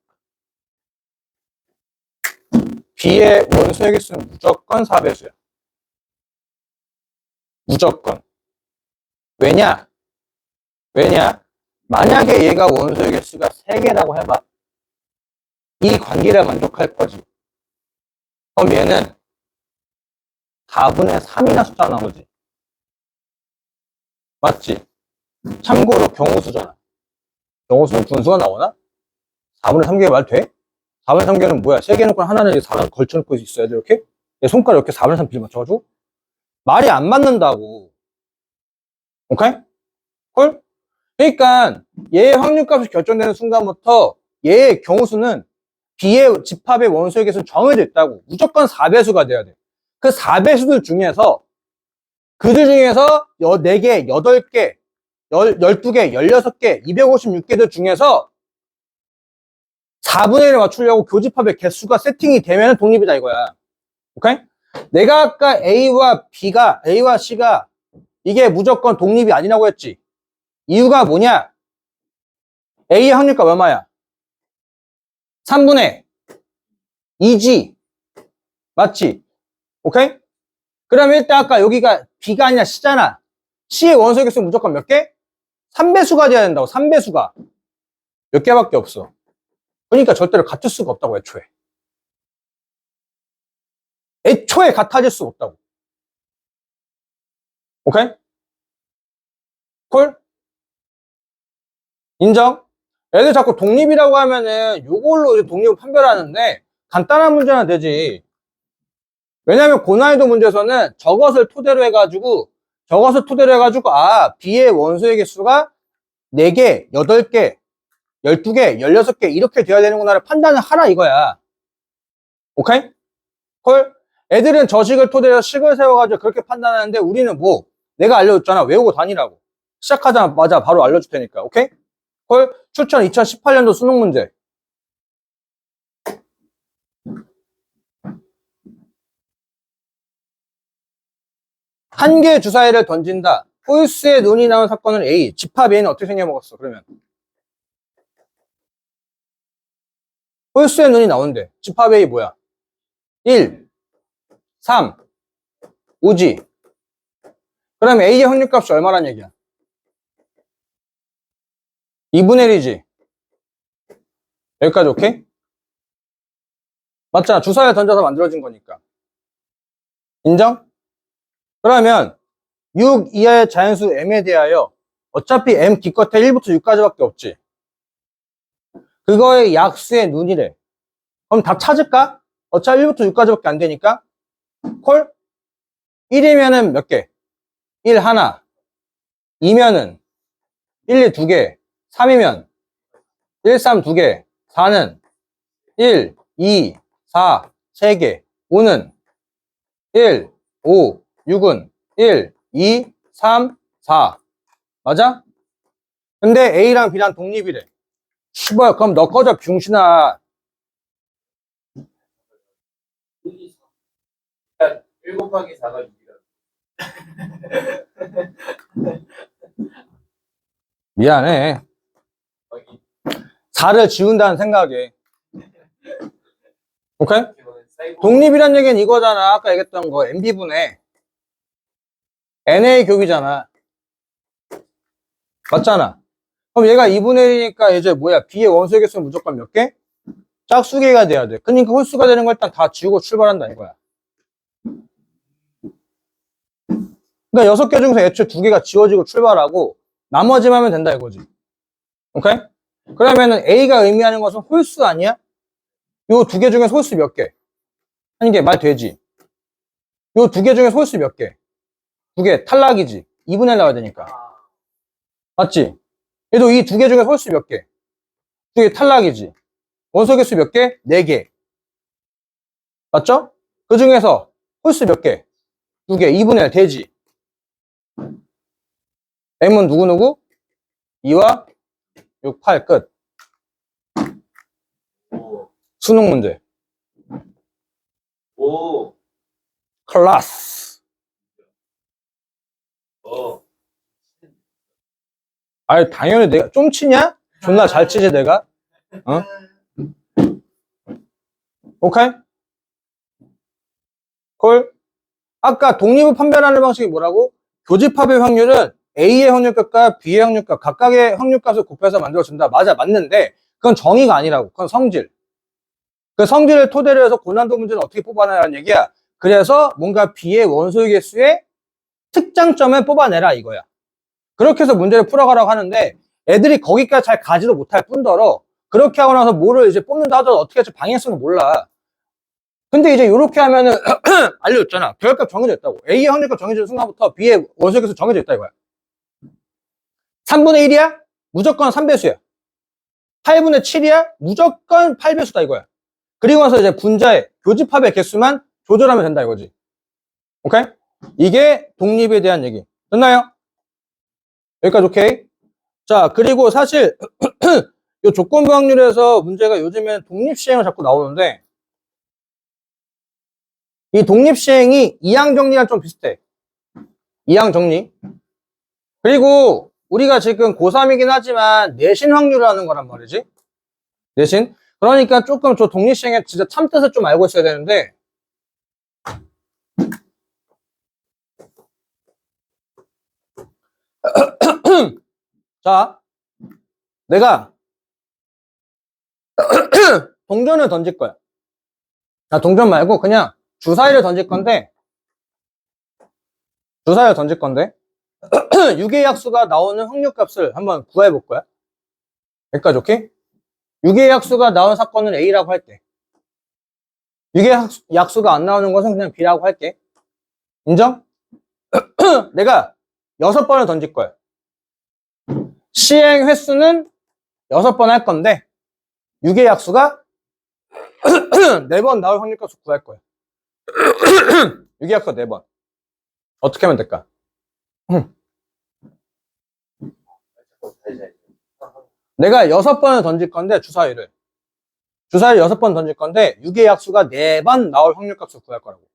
Speaker 1: B의 원소의 개수는 무조건 4배수야. 무조건. 왜냐? 만약에 얘가 원소의 개수가 3개라고 해봐. 이 관계를 만족할 거지. 그럼 얘는 4분의 3이나 숫자 나오지. 맞지? 참고로 경우수잖아. 경우수는 분수가 나오나? 4분의 3개가 말 돼? 4분의 3개는 뭐야? 3개 놓고 하나는 이제 4가 걸쳐놓고 있어야 돼, 이렇게? 내 손가락 이렇게 4분의 3 비를 맞춰가지고? 말이 안 맞는다고. 오케이? 헐? 그러니까 얘의 확률값이 결정되는 순간부터 얘의 경우수는 B의 집합의 원소의 개수는 정해져 있다고. 무조건 4배수가 돼야 돼. 그 4배수들 중에서 그들 중에서 4개, 8개, 12개, 16개, 256개들 중에서 4분의 1을 맞추려고 교집합의 개수가 세팅이 되면 독립이다 이거야. 오케이? 내가 아까 A와 C가 이게 무조건 독립이 아니라고 했지. 이유가 뭐냐? A의 확률값 얼마야? 3분의 2지. 맞지? 오케이? 그러면 일단 아까 여기가 B가 아니라 C잖아. C의 원소의 개수는 무조건 몇 개? 3배수가 돼야 된다고. 3배수가. 몇 개밖에 없어. 그러니까 절대로 같을 수가 없다고, 애초에. 애초에 같아질 수가 없다고. 오케이? 콜? 인정? 애들 자꾸 독립이라고 하면은 요걸로 이제 독립을 판별하는데 간단한 문제는 되지. 왜냐면 고난이도 문제에서는 저것을 토대로 해가지고 B의 원소의 개수가 4개, 8개, 12개, 16개 이렇게 돼야 되는구나를 판단을 하라 이거야. 오케이? 콜? 애들은 저식을 토대로 식을 세워가지고 그렇게 판단하는데 우리는 뭐 내가 알려줬잖아. 외우고 다니라고. 시작하자마자 바로 알려줄 테니까. 오케이? 콜? 추천 2018년도 수능 문제. 한 개의 주사위를 던진다. 홀수의 눈이 나온 사건은 A. 집합 A는 어떻게 생겨먹었어? 그러면 홀수의 눈이 나오는데 집합 A 뭐야? 1, 3, 5지. 그럼 A의 확률값이 얼마란 얘기야? 2분의 1이지. 여기까지 오케이? 맞잖아. 주사위를 던져서 만들어진 거니까. 인정? 그러면 6 이하의 자연수 M에 대하여 어차피 M 기껏해 1부터 6까지밖에 없지. 그거의 약수의 눈이래. 그럼 다 찾을까? 어차피 1부터 6까지밖에 안 되니까. 콜? 1이면은 몇 개? 1 하나. 2면은 1, 2, 2개. 3이면 1, 3, 2개. 4는 1, 2, 4, 3개. 5는 1, 5, 6은 1, 2, 3, 4. 맞아? 근데 A랑 B랑 독립이래. 씨발, 그럼 너 꺼져, 병신아.
Speaker 2: 1 곱하기 4가 6이라.
Speaker 1: 미안해. 4를 지운다는 생각에. 오케이? 독립이란 얘기는 이거잖아. 아까 얘기했던 거. NB분의 NA 곱이잖아. 맞잖아. 그럼 얘가 2분의 1이니까 이제 뭐야? B의 원소의 개수는 무조건 몇 개? 짝수개가 돼야 돼. 그러니까 홀수가 되는 거 일단 다 지우고 출발한다 이거야. 그러니까 6개 중에서 애초에 2개가 지워지고 출발하고 나머지만 하면 된다 이거지. 오케이? 그러면은 A가 의미하는 것은 홀수 아니야? 요 2개 중에서 홀수 몇 개? 한 개 말 되지. 요 2개 중에서 홀수 몇 개? 2개 탈락이지. 2분의 1 나와야 되니까. 맞지? 얘도 이 2개 중에서 홀수 몇 개? 2개 탈락이지. 원소 개수 몇 개? 4개. 맞죠? 그 중에서 홀수 몇 개? 2개. 2분의 1 되지. M은 누구누구? 2와 6, 8 끝.
Speaker 2: 오.
Speaker 1: 수능 문제.
Speaker 2: 오.
Speaker 1: 클라스.
Speaker 2: 어.
Speaker 1: 아니, 당연히 내가 좀 치냐? 존나 잘 치지, 내가. 어? 오케이? 콜? 아까 독립을 판별하는 방식이 뭐라고? 교집합의 확률은 A의 확률값과 B의 확률값, 각각의 확률값을 곱해서 만들어준다. 맞아, 맞는데, 그건 정의가 아니라고. 그건 성질. 그 성질을 토대로 해서 고난도 문제는 어떻게 뽑아내라는 얘기야. 그래서 뭔가 B의 원소의 개수의 특장점을 뽑아내라 이거야. 그렇게 해서 문제를 풀어가라고 하는데 애들이 거기까지 잘 가지도 못할 뿐더러 그렇게 하고 나서 뭐를 이제 뽑는다 하더라도 어떻게 할지 방향성을 몰라. 근데 이제 이렇게 하면은 알려줬잖아. 결합값 정해져 있다고. A의 확률값 정해진 순간부터 B의 원소의 개수 정해져 있다 이거야. 3분의 1이야? 무조건 3배수야. 8분의 7이야? 무조건 8배수다 이거야. 그리고 나서 이제 분자의 교집합의 개수만 조절하면 된다 이거지. 오케이? 이게 독립에 대한 얘기. 됐나요? 여기까지 오케이? 자, 그리고 사실 이 조건부 확률에서 문제가 요즘엔 독립시행을 자꾸 나오는데 이 독립시행이 이항정리랑 좀 비슷해. 이항정리. 그리고 우리가 지금 고3이긴 하지만 내신 확률을 하는 거란 말이지. 내신. 그러니까 조금 저 독립시행의 진짜 참뜻을 좀 알고 있어야 되는데 자, 내가 동전을 던질 거야. 아, 동전 말고 그냥 주사위를 던질 건데 6의 약수가 나오는 확률값을 한번 구해 볼 거야. 여기까지 오케이? 6의 약수가 나온 사건은 A라고 할게. 6의 약수가 안 나오는 것은 그냥 B라고 할게. 인정? 내가 6번을 던질 거야. 시행 횟수는 6번 할 건데 6의 약수가 4번 나올 확률값을 구할 거야. 6의 약수가 4번. 어떻게 하면 될까? 내가 6번을 던질 건데 주사위를 6번 던질 건데 6의 약수가 4번 나올 확률값을 구할 거라고.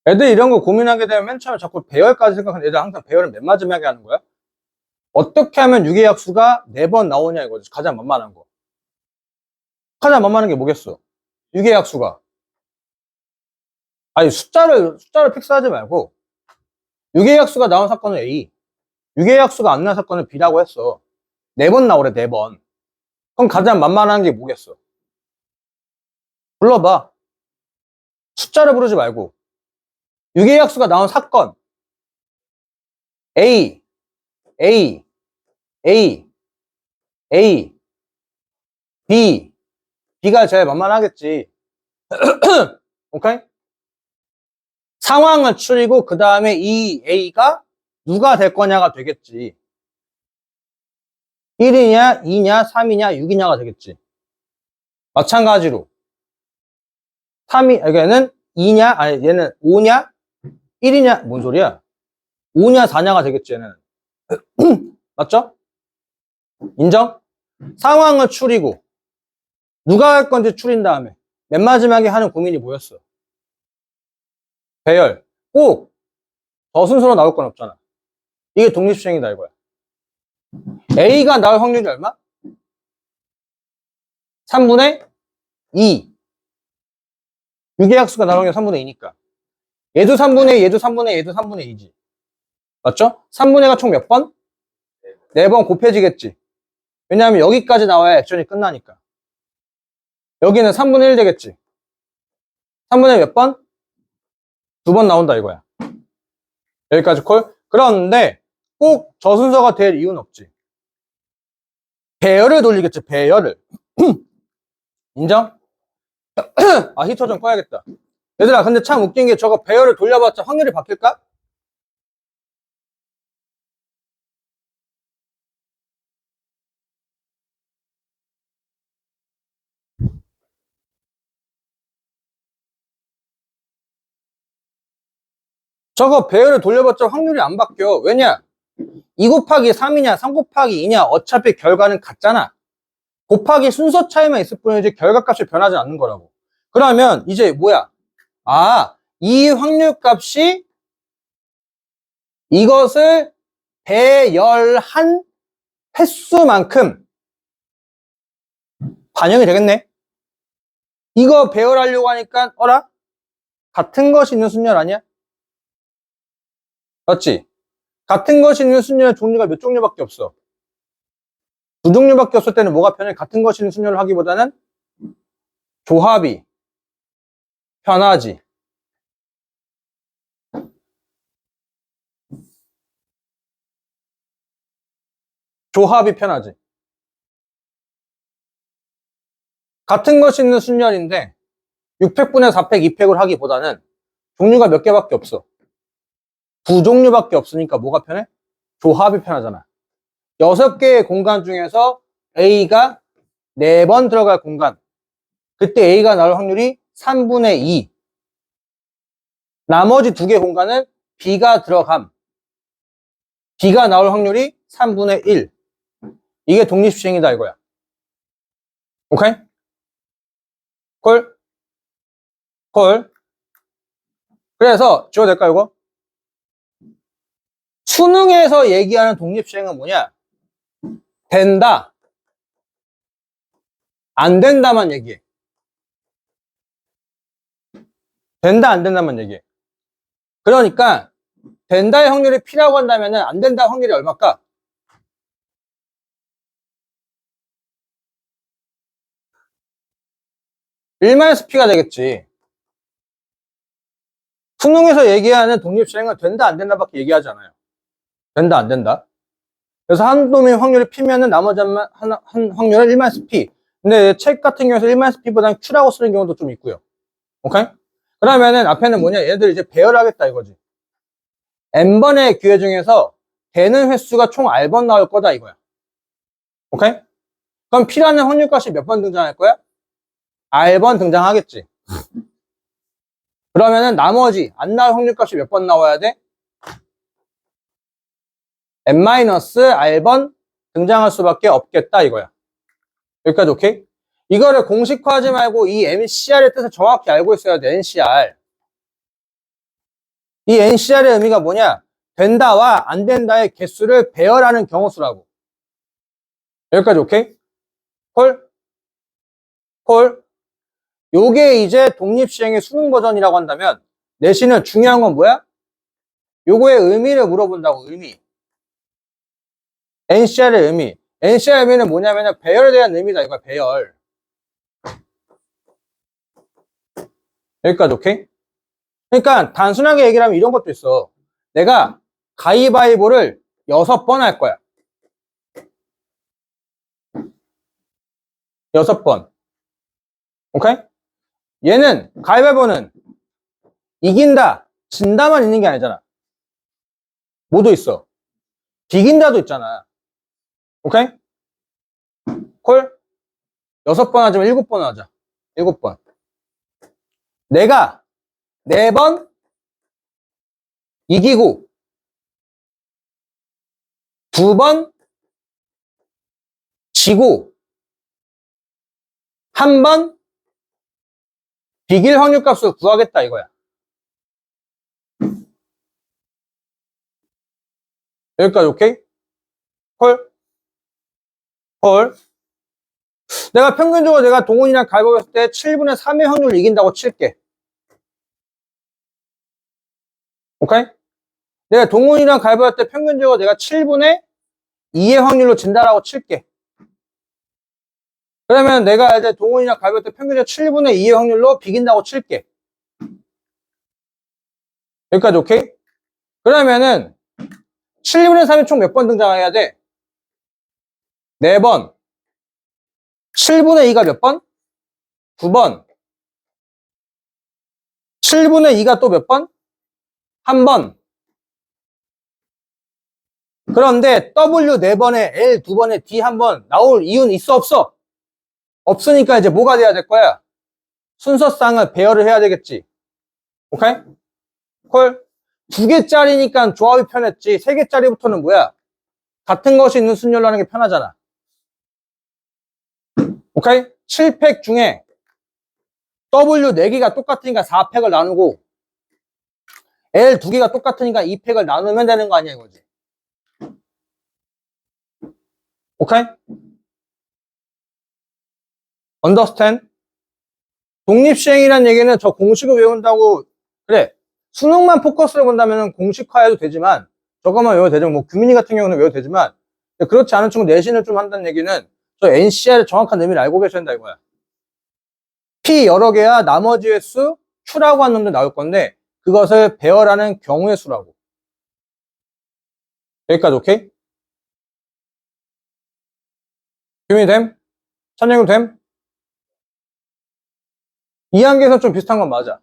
Speaker 1: 애들 이런 거 고민하게 되면 맨 처음에 자꾸 배열까지 생각하는 애들 항상 배열을 맨 마지막에 하는 거야. 어떻게 하면 6의 약수가 4번 나오냐 이거지. 가장 만만한 거. 가장 만만한 게 뭐겠어? 6의 약수가. 아니 숫자를 픽스하지 말고 6의 약수가 나온 사건은 A, 6의 약수가 안 나온 사건은 B라고 했어. 4번 나오래 4번. 그럼 가장 만만한 게 뭐겠어? 불러봐. 숫자를 부르지 말고 6의 약수가 나온 사건 A, A, A, A, B, B가 제일 만만하겠지. 오케이? 상황을 추리고 그 다음에 이 A가 누가 될 거냐가 되겠지. 1이냐, 2냐, 3이냐, 6이냐가 되겠지. 마찬가지로 3이, 얘는 2냐, 아니 얘는 5냐, 1이냐, 뭔 소리야? 5냐, 4냐가 되겠지 얘는. 맞죠? 인정? 상황을 추리고 누가 할 건지 추린 다음에 맨 마지막에 하는 고민이 뭐였어? 배열. 꼭 저 순서로 나올 건 없잖아. 이게 독립시행이다 이거야. A가 나올 확률이 얼마? 3분의 2. 6의 약수가 나올 확률이 3분의 2니까. 얘도 3분의 2, 얘도 3분의 2, 얘도 3분의 2지. 맞죠? 3분의 2가 총 몇 번? 4번 곱해지겠지. 왜냐하면 여기까지 나와야 액션이 끝나니까. 여기는 3분의 1 되겠지. 3분의 몇 번? 2번 나온다 이거야. 여기까지 콜? 그런데 꼭 저 순서가 될 이유는 없지. 배열을 돌리겠지, 배열을. 인정? 아, 히터 좀 꺼야겠다. 얘들아, 근데 참 웃긴 게 저거 배열을 돌려봤자 확률이 바뀔까? 저거 배열을 돌려봤자 확률이 안 바뀌어. 왜냐? 2 곱하기 3이냐, 3 곱하기 2냐, 어차피 결과는 같잖아. 곱하기 순서 차이만 있을 뿐이지 결과값이 변하지 않는 거라고. 그러면 이제 뭐야? 아, 이 확률값이 이것을 배열한 횟수만큼 반영이 되겠네. 이거 배열하려고 하니까 어라? 같은 것이 있는 순열 아니야? 맞지? 같은 것이 있는 순열의 종류가 몇 종류밖에 없어. 두 종류밖에 없을 때는 뭐가 편해? 같은 것이 있는 순열을 하기보다는 조합이 편하지. 조합이 편하지. 같은 것이 있는 순열인데 6팩분의 4팩, 2팩을 하기보다는 종류가 몇 개밖에 없어. 두 종류밖에 없으니까 뭐가 편해? 조합이 편하잖아. 6개의 공간 중에서 A가 4번 들어갈 공간. 그때 A가 나올 확률이 3분의 2. 나머지 2개 공간은 B가 들어감. B가 나올 확률이 3분의 1. 이게 독립시행이다 이거야. 오케이? 콜? 콜? 그래서 지워도 될까 이거? 수능에서 얘기하는 독립시행은 뭐냐? 된다. 안 된다만 얘기해. 된다, 안 된다만 얘기해. 그러니까 된다의 확률이 P라고 한다면 안 된다 확률이 얼마일까? (1-P가) 되겠지. 수능에서 얘기하는 독립시행은 된다, 안 된다밖에 얘기하지 않아요. 된다, 안 된다. 그래서 한 놈의 확률이 P면은 나머지 한 확률은 (1-P). 근데 책 같은 경우에서 (1-P보다는 Q라고 쓰는 경우도 좀 있고요. 오케이? 그러면은 앞에는 뭐냐? 얘들 이제 배열하겠다 이거지. n번의 기회 중에서 되는 횟수가 총 r번 나올 거다 이거야. 오케이? 그럼 P라는 확률값이 몇 번 등장할 거야? r번 등장하겠지. 그러면은 나머지 안 나올 확률값이 몇 번 나와야 돼? n-r번 등장할 수밖에 없겠다 이거야. 여기까지 오케이? 이거를 공식화하지 말고 이 NCR의 뜻을 정확히 알고 있어야 돼. NCR. 이 NCR의 의미가 뭐냐? 된다와 안 된다의 개수를 배열하는 경우수라고. 여기까지 오케이? 콜? 콜? 요게 이제 독립시행의 수능 버전이라고 한다면 내신은 중요한 건 뭐야? 요거의 의미를 물어본다고. 의미. NCR의 의미. NCR의 의미는 뭐냐면 배열에 대한 의미다 이거야. 배열. 여기까지 오케이? 그러니까 단순하게 얘기를 하면 이런 것도 있어. 내가 가위바위보를 6번 할 거야. 6번. 오케이? 얘는 가위바위보는 이긴다, 진다만 있는 게 아니잖아. 뭐도 있어. 비긴다도 있잖아. 오케이? 콜? 6번 하지만 7번 하자. 7번. 내가 4번 이기고 2번 지고 1번 비길 확률 값을 구하겠다 이거야. 여기까지 오케이? 콜? 콜? 내가 평균적으로 내가 동훈이랑 가위바위보 했을 때 7분의 3의 확률을 이긴다고 칠게. 오케이? 내가 동훈이랑 가위바위보 할 때 평균적으로 내가 7분의 2의 확률로 진다라고 칠게. 그러면 내가 이제 동훈이랑 가위바위보 할 때 평균적으로 7분의 2의 확률로 비긴다고 칠게. 여기까지 오케이? 그러면은 7분의 3이 총 몇 번 등장해야 돼? 4번. 7분의 2가 몇 번? 2번. 7분의 2가 또 몇 번? 1번. 그런데 W 4번에 L 2번에 D 1번 나올 이유는 있어 없어? 없으니까 이제 뭐가 돼야 될 거야? 순서상을 배열을 해야 되겠지. 오케이? 콜? 2개짜리니까 조합이 편했지. 3개짜리부터는 뭐야? 같은 것이 있는 순열로 하는 게 편하잖아. 오케이? 7팩 중에 W 4개가 똑같으니까 4팩을 나누고 L 두 개가 똑같으니까 이 팩을 나누면 되는 거 아니야, 이거지. 오케이? Understand? 독립시행이라는 얘기는 저 공식을 외운다고, 그래. 수능만 포커스를 본다면 공식화해도 되지만, 저것만 외워도 되지만, 뭐, 규민이 같은 경우는 외워도 되지만, 그렇지 않은 친구 내신을 좀 한다는 얘기는 저 NCR의 정확한 의미를 알고 계셔야 된다, 이거야. P 여러 개야 나머지 횟수 Q라고 하는 놈도 나올 건데, 그것을 배열하는 경우의 수라고. 여기까지 오케이? 규민이 됨? 천연금 됨? 이항계수는 좀 비슷한 건 맞아.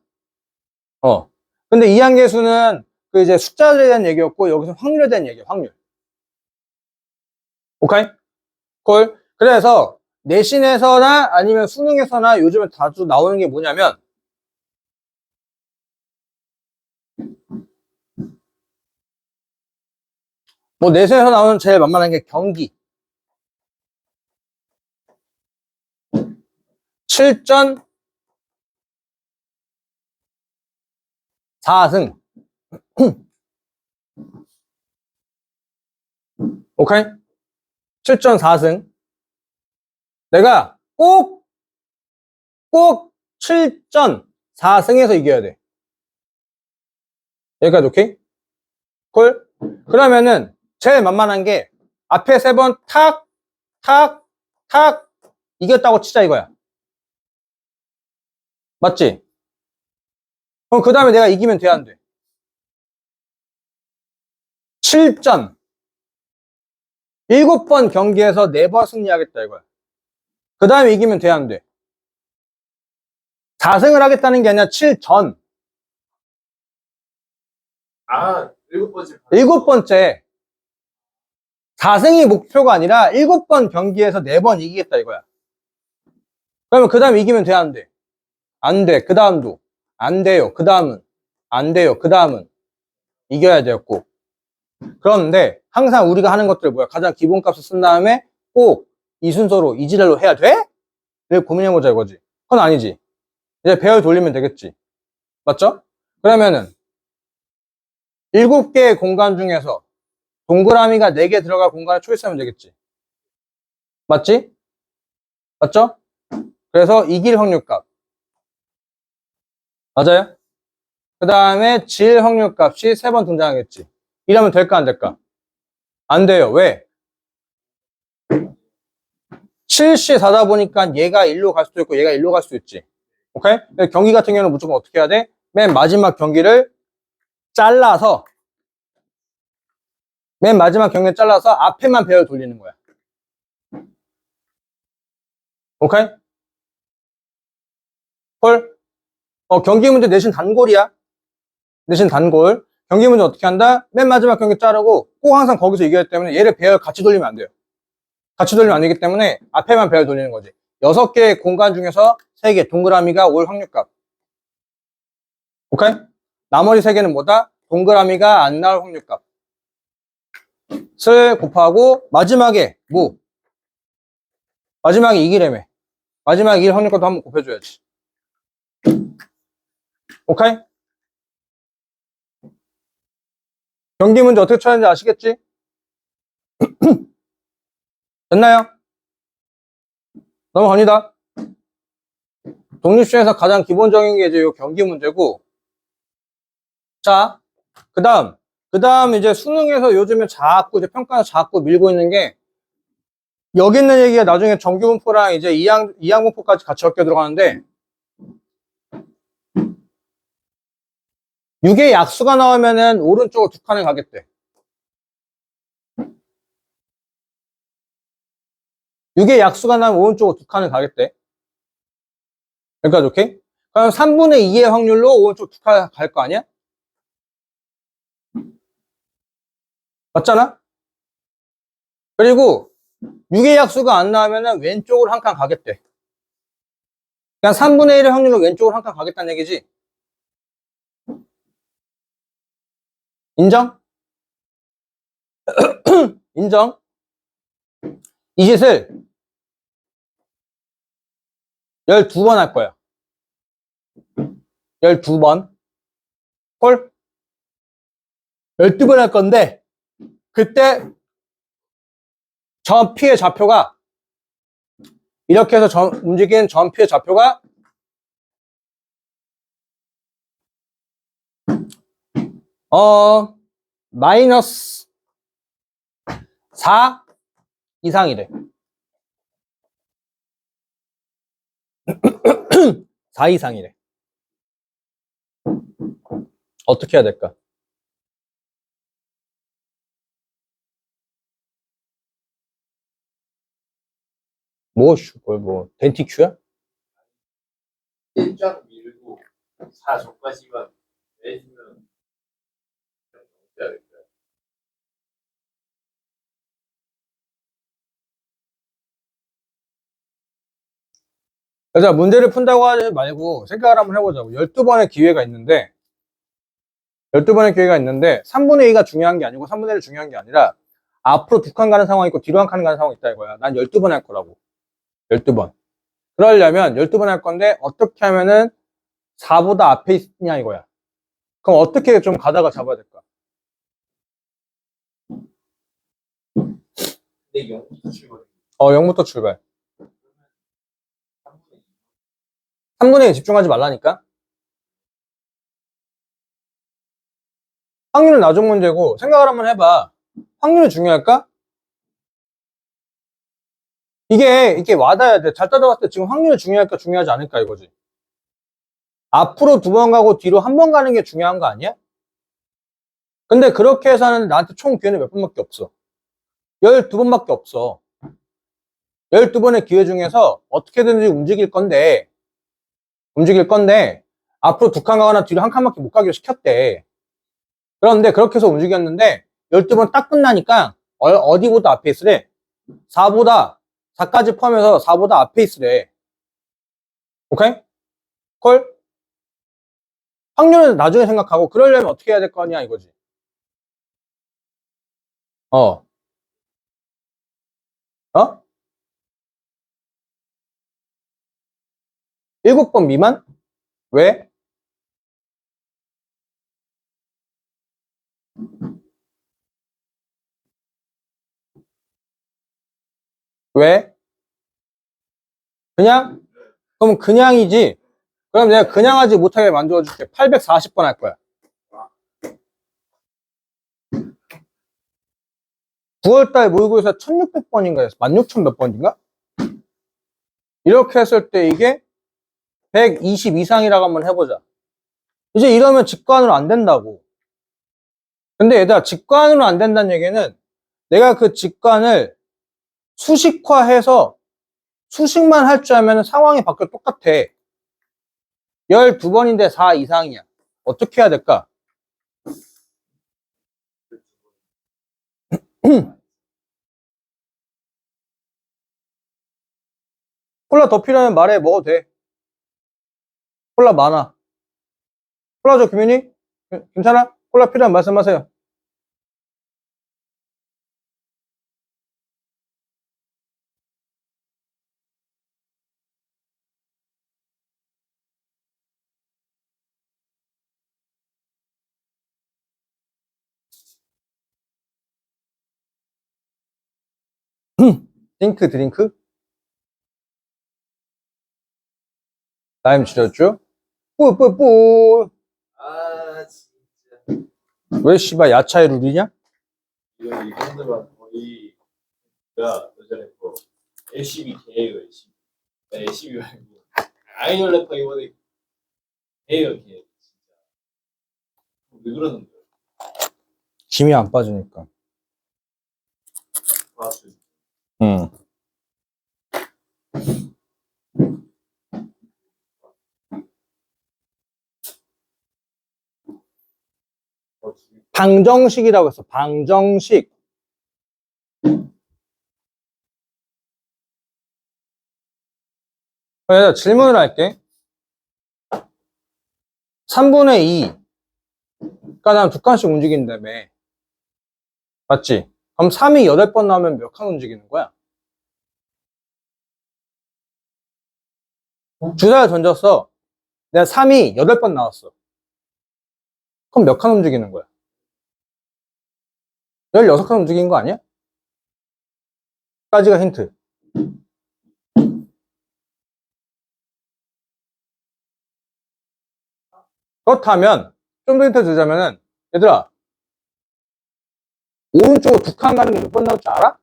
Speaker 1: 근데 이항계수는 그 이제 숫자에 대한 얘기였고, 여기서 확률에 대한 얘기야, 확률. 오케이? 콜. 그래서 내신에서나 아니면 수능에서나 요즘에 자주 나오는 게 뭐냐면, 뭐 내신에서 나오는 제일 만만한 게 경기. 7전 4승. 오케이? 7전 4승. 내가 꼭 7전 4승에서 이겨야 돼. 여기까지 오케이? 콜? 그러면은 제일 만만한 게 앞에 3번 탁, 탁, 탁 이겼다고 치자 이거야. 맞지? 그럼 그 다음에 내가 이기면 돼, 안 돼? 7전 7번 경기에서 4번 승리하겠다 이거야. 그 다음에 이기면 돼, 안 돼? 4승을 하겠다는 게 아니라 7전.
Speaker 2: 아, 7번째.
Speaker 1: 7번째. 4승이 목표가 아니라 7번 경기에서 4번 이기겠다 이거야. 그러면 그 다음에 이기면 돼, 안 돼? 안 돼. 그 다음도. 안 돼요. 그 다음은. 안 돼요. 그 다음은. 이겨야 되었고. 그런데 항상 우리가 하는 것들 뭐야? 가장 기본값을 쓴 다음에 꼭 이 순서로 이 지랄로 해야 돼? 를 고민해보자 이거지. 그건 아니지. 이제 배열 돌리면 되겠지. 맞죠? 그러면은 7개의 공간 중에서 동그라미가 4개 들어갈 공간을 초이스하면 되겠지. 맞지? 맞죠? 그래서 이길 확률값. 맞아요? 그 다음에 질 확률값이 3번 등장하겠지. 이러면 될까 안 될까? 안 돼요. 왜? 7시 4다 보니까 얘가 1로 갈 수도 있고 얘가 1로 갈 수도 있지. 오케이? 경기 같은 경우는 무조건 어떻게 해야 돼? 맨 마지막 경기를 잘라서 맨 마지막 경기를 잘라서 앞에만 배열 돌리는 거야. 오케이? 헐? 경기 문제 내신 단골이야. 내신 단골. 경기 문제 어떻게 한다? 맨 마지막 경기 자르고 꼭 항상 거기서 이겨야 하기 때문에 얘를 배열 같이 돌리면 안 돼요. 같이 돌리면 안 되기 때문에 앞에만 배열 돌리는 거지. 6개의 공간 중에서 3개 동그라미가 올 확률값. 오케이? 나머지 3개는 뭐다? 동그라미가 안 나올 확률값. 을 곱하고 마지막에 뭐? 마지막에 이기래매. 마지막에 이길 확률값도 한번 곱해줘야지. 오케이? 경기 문제 어떻게 쳐야 하는지 아시겠지? 됐나요? 넘어갑니다. 독립시험에서 가장 기본적인 게 이제 요 경기 문제고. 자, 그 다음 이제 수능에서 요즘에 자꾸 이제 평가에서 자꾸 밀고 있는 게 여기 있는 얘기가 나중에 정규분포랑 이제 이항분포까지 같이 엮여 들어가는데 6의 약수가 나오면은 오른쪽으로 2칸을 가겠대. 6의 약수가 나오면 오른쪽으로 2칸을 가겠대. 여기까지 오케이? 그럼 3분의 2의 확률로 오른쪽 2칸 갈 거 아니야? 맞잖아? 그리고 6의 약수가 안 나오면은 왼쪽으로 한 칸 가겠대. 그냥 3분의 1의 확률로 왼쪽으로 한 칸 가겠다는 얘기지. 인정? 인정? 이 짓을 12번 할 거야. 12번. 콜? 12번 할 건데, 그때 전 P의 좌표가, 이렇게 해서 움직이는 전 P의 좌표가 마이너스 4 이상이래. 4 이상이래. 어떻게 해야 될까? 덴티큐야?
Speaker 2: 1장 밀고 4조까지만 내주면 어떻게 할까요?
Speaker 1: 그래서 문제를 푼다고 하지 말고 생각을 한번 해보자고. 12번의 기회가 있는데, 12번의 기회가 있는데, 3분의 2가 중요한 게 아니고 3분의 1이 중요한 게 아니라, 앞으로 2칸 가는 상황이 있고, 뒤로 1칸 가는 상황이 있다 이거야. 난 12번 할 거라고. 12번. 그러려면 12번 할 건데, 어떻게 하면은 4보다 앞에 있냐 이거야. 그럼 어떻게 좀 가다가 잡아야 될까?
Speaker 2: 근데 0부터 출발.
Speaker 1: 0부터 출발.
Speaker 2: 3분의 2.
Speaker 1: 3분의 2 집중하지 말라니까? 확률은 나중 문제고, 생각을 한번 해봐. 확률이 중요할까? 이게 와닿아야 돼. 잘 따져봤을 때 지금 확률이 중요할까, 중요하지 않을까, 이거지. 앞으로 2번 가고 뒤로 1번 가는 게 중요한 거 아니야? 근데 그렇게 해서 하는데 나한테 총 기회는 몇 번밖에 없어. 12번밖에 없어. 12번의 기회 중에서 어떻게든지 움직일 건데, 앞으로 2칸 가거나 뒤로 1칸밖에 못 가기로 시켰대. 그런데 그렇게 해서 움직였는데, 12번 딱 끝나니까, 어디보다 앞에 있으래? 4까지 포함해서 4보다 앞에 있으래. 오케이? 콜? 확률은 나중에 생각하고, 그러려면 어떻게 해야 될 거냐, 이거지. 7번 미만? 왜? 왜? 그냥? 그럼 그냥이지. 그럼 내가 그냥 하지 못하게 만들어줄게. 840번 할 거야. 9월달 모의고사 1600번인가 했어. 16,000 몇 번인가? 이렇게 했을 때 이게 120 이상이라고 한번 해보자. 이제 이러면 직관으로 안 된다고. 근데 얘들아, 직관으로 안 된다는 얘기는 내가 그 직관을 수식화해서 수식만 할 줄 알면 상황이 바뀌어 똑같아. 12번인데 4 이상이야. 어떻게 해야 될까? 콜라 더 필요하면 말해. 먹어도 돼. 콜라 많아. 콜라 줘, 김윤희? 괜찮아? 콜라 필요하면 말씀하세요. 드링크? 라임 줄였죠? 뿌뿌뿌.
Speaker 2: 아 진짜.
Speaker 1: 왜 씨발 야차의 룰이냐?
Speaker 2: 이거 이분들만 거의 야 예전에 뭐 LCB 개예요 LCB. LCB 말고 아이돌 래퍼 이번에 개예요 개. 진짜. 왜 그러는 거야?
Speaker 1: 힘이 안 빠지니까.
Speaker 2: 과수.
Speaker 1: 응. 방정식이라고 했어. 방정식. 그래서 질문을 할게. 3분의 2. 그러니까 난 2칸씩 움직인다며. 맞지? 그럼 3이 8번 나오면 몇 칸 움직이는 거야? 주사를 던졌어. 내가 3이 8번 나왔어. 그럼 몇 칸 움직이는 거야? 16칸 움직인 거 아니야? 까지가 힌트. 그렇다면 좀 더 힌트 드자면은 얘들아 오른쪽으로 두 칸 가는 게 몇 번 나올 줄 알아?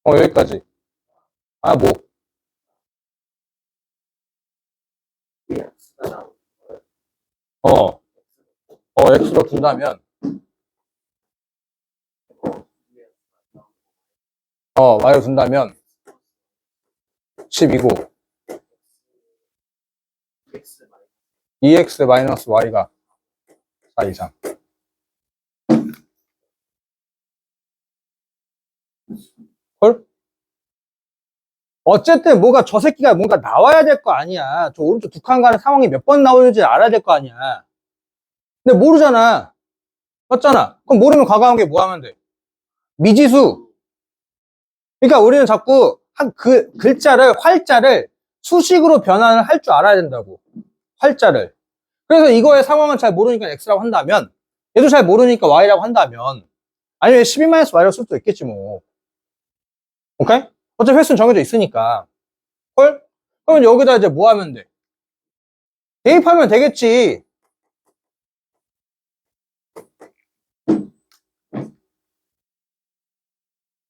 Speaker 1: 여기까지. 아, 뭐. 어, x로 둔다면, y로 둔다면, 10이고, 2x-y가 4 이상. 헐? 어쨌든 뭐가 저 새끼가 뭔가 나와야 될 거 아니야. 저 오른쪽 두 칸 가는 상황이 몇 번 나오는지 알아야 될 거 아니야. 근데 모르잖아. 맞잖아. 그럼 모르면 과거한 게 뭐 하면 돼? 미지수. 그러니까 우리는 자꾸 글자를, 활자를 수식으로 변환을 할 줄 알아야 된다고. 활자를. 그래서 이거의 상황은 잘 모르니까 x라고 한다면, 얘도 잘 모르니까 y라고 한다면, 아니면 12-y라고 쓸 수도 있겠지 뭐. 오케이? 어차피 횟수는 정해져 있으니까. 헐? 그러면 여기다 이제 뭐 하면 돼? 대입하면 되겠지.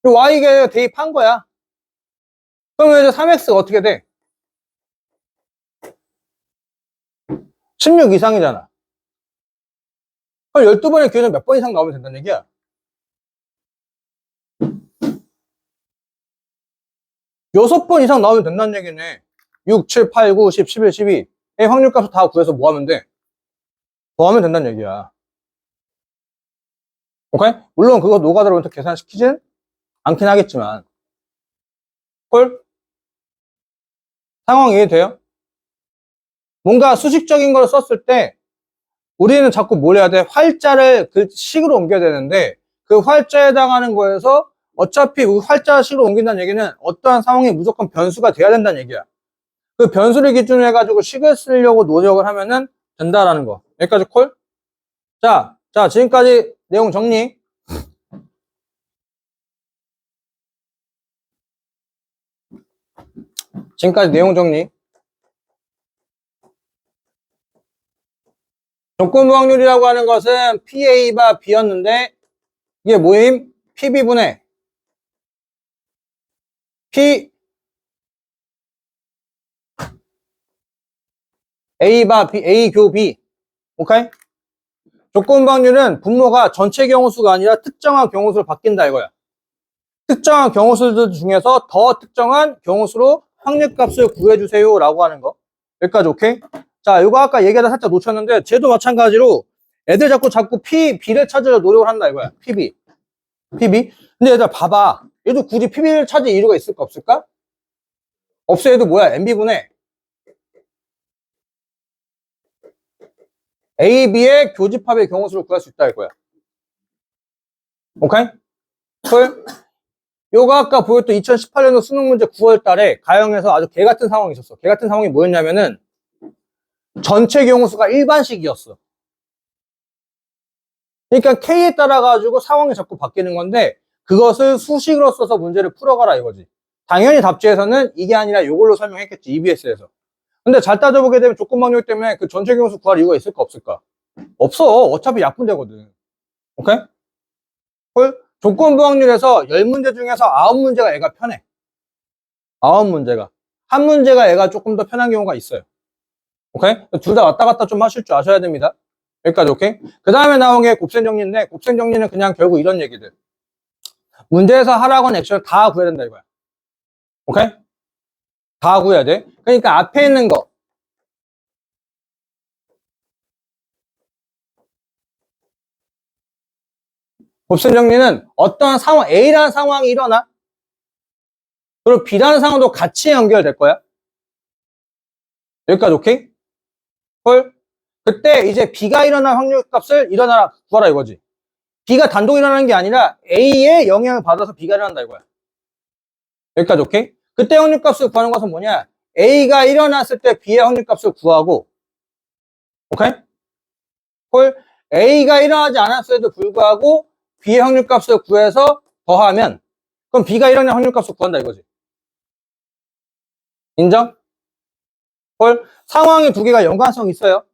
Speaker 1: y가 대입한 거야. 그러면 이제 3x가 어떻게 돼? 16 이상이잖아. 그럼 12번의 기회는 몇 번 이상 나오면 된다는 얘기야? 6번 이상 나오면 된다는 얘기네. 6, 7, 8, 9, 10, 11, 12. 의 확률값을 다 구해서 뭐 하면 돼? 더하면 된다는 얘기야. 오케이? 물론 그거 노가다로 계산시키진 않긴 하겠지만. 헐? 상황 이해돼요? 뭔가 수식적인 걸 썼을 때 우리는 자꾸 뭘 해야 돼? 활자를 그 식으로 옮겨야 되는데 그 활자에 해당하는 거에서 어차피 활자식으로 옮긴다는 얘기는 어떠한 상황이 무조건 변수가 돼야 된다는 얘기야. 그 변수를 기준으로 해가지고 식을 쓰려고 노력을 하면은 된다라는 거. 여기까지 콜? 자, 지금까지 내용 정리. 지금까지 내용 정리. 조건부 확률이라고 하는 것은 PA바 B였는데 이게 모임 PB분의 P A바 B, A 교 B. 오케이? 조건부 확률은 분모가 전체 경우수가 아니라 특정한 경우수로 바뀐다 이거야. 특정한 경우수들 중에서 더 특정한 경우수로 확률값을 구해주세요 라고 하는 거. 여기까지 오케이? 자, 이거 아까 얘기하다 살짝 놓쳤는데 쟤도 마찬가지로 애들 자꾸 B를 찾으려 노력을 한다 이거야. PB. 근데 얘들 봐봐. 얘도 굳이 PB를 찾을 이유가 있을까 없을까? 없어. 얘도 뭐야? MB분의 A, B의 교집합의 경우수를 구할 수 있다 이거야. 오케이? 콜? 요거 아까 보였던 2018년도 수능 문제 9월 달에 가형에서 아주 개 같은 상황이 있었어. 개 같은 상황이 뭐였냐면은 전체 경우수가 일반식이었어. 그러니까 K에 따라 가지고 상황이 자꾸 바뀌는 건데 그것을 수식으로 써서 문제를 풀어가라 이거지. 당연히 답지에서는 이게 아니라 이걸로 설명했겠지. EBS에서. 근데 잘 따져보게 되면 조건 방역 때문에 그 전체 경우수 구할 이유가 있을까 없을까? 없어. 어차피 약분되거든. 오케이? 헐? 조건부 확률에서 10문제 중에서 9문제가 애가 편해. 9문제가. 한 문제가 애가 조금 더 편한 경우가 있어요. 오케이? 둘 다 왔다 갔다 좀 하실 줄 아셔야 됩니다. 여기까지 오케이? 그 다음에 나온 게 곱셈 정리인데 곱셈 정리는 그냥 결국 이런 얘기들. 문제에서 하라고 하는 액션을 다 구해야 된다 이거야. 오케이? 다 구해야 돼. 그러니까 앞에 있는 거. 곱셈 정리는 어떤 상황, A라는 상황이 일어나. 그리고 B라는 상황도 같이 연결될 거야. 여기까지 오케이? 헐? 그때 이제 B가 일어날 확률 값을 일어나라 구하라 이거지. B가 단독 일어나는 게 아니라 A의 영향을 받아서 B가 일어난다 이거야. 여기까지 오케이? 그때 확률 값을 구하는 것은 뭐냐? A가 일어났을 때 B의 확률 값을 구하고 오케이? 헐? A가 일어나지 않았음에도 불구하고 B의 확률값을 구해서 더하면 그럼 B가 1하는 확률값을 구한다 이거지. 인정? 헐, 상황이 두 개가 연관성이 있어요.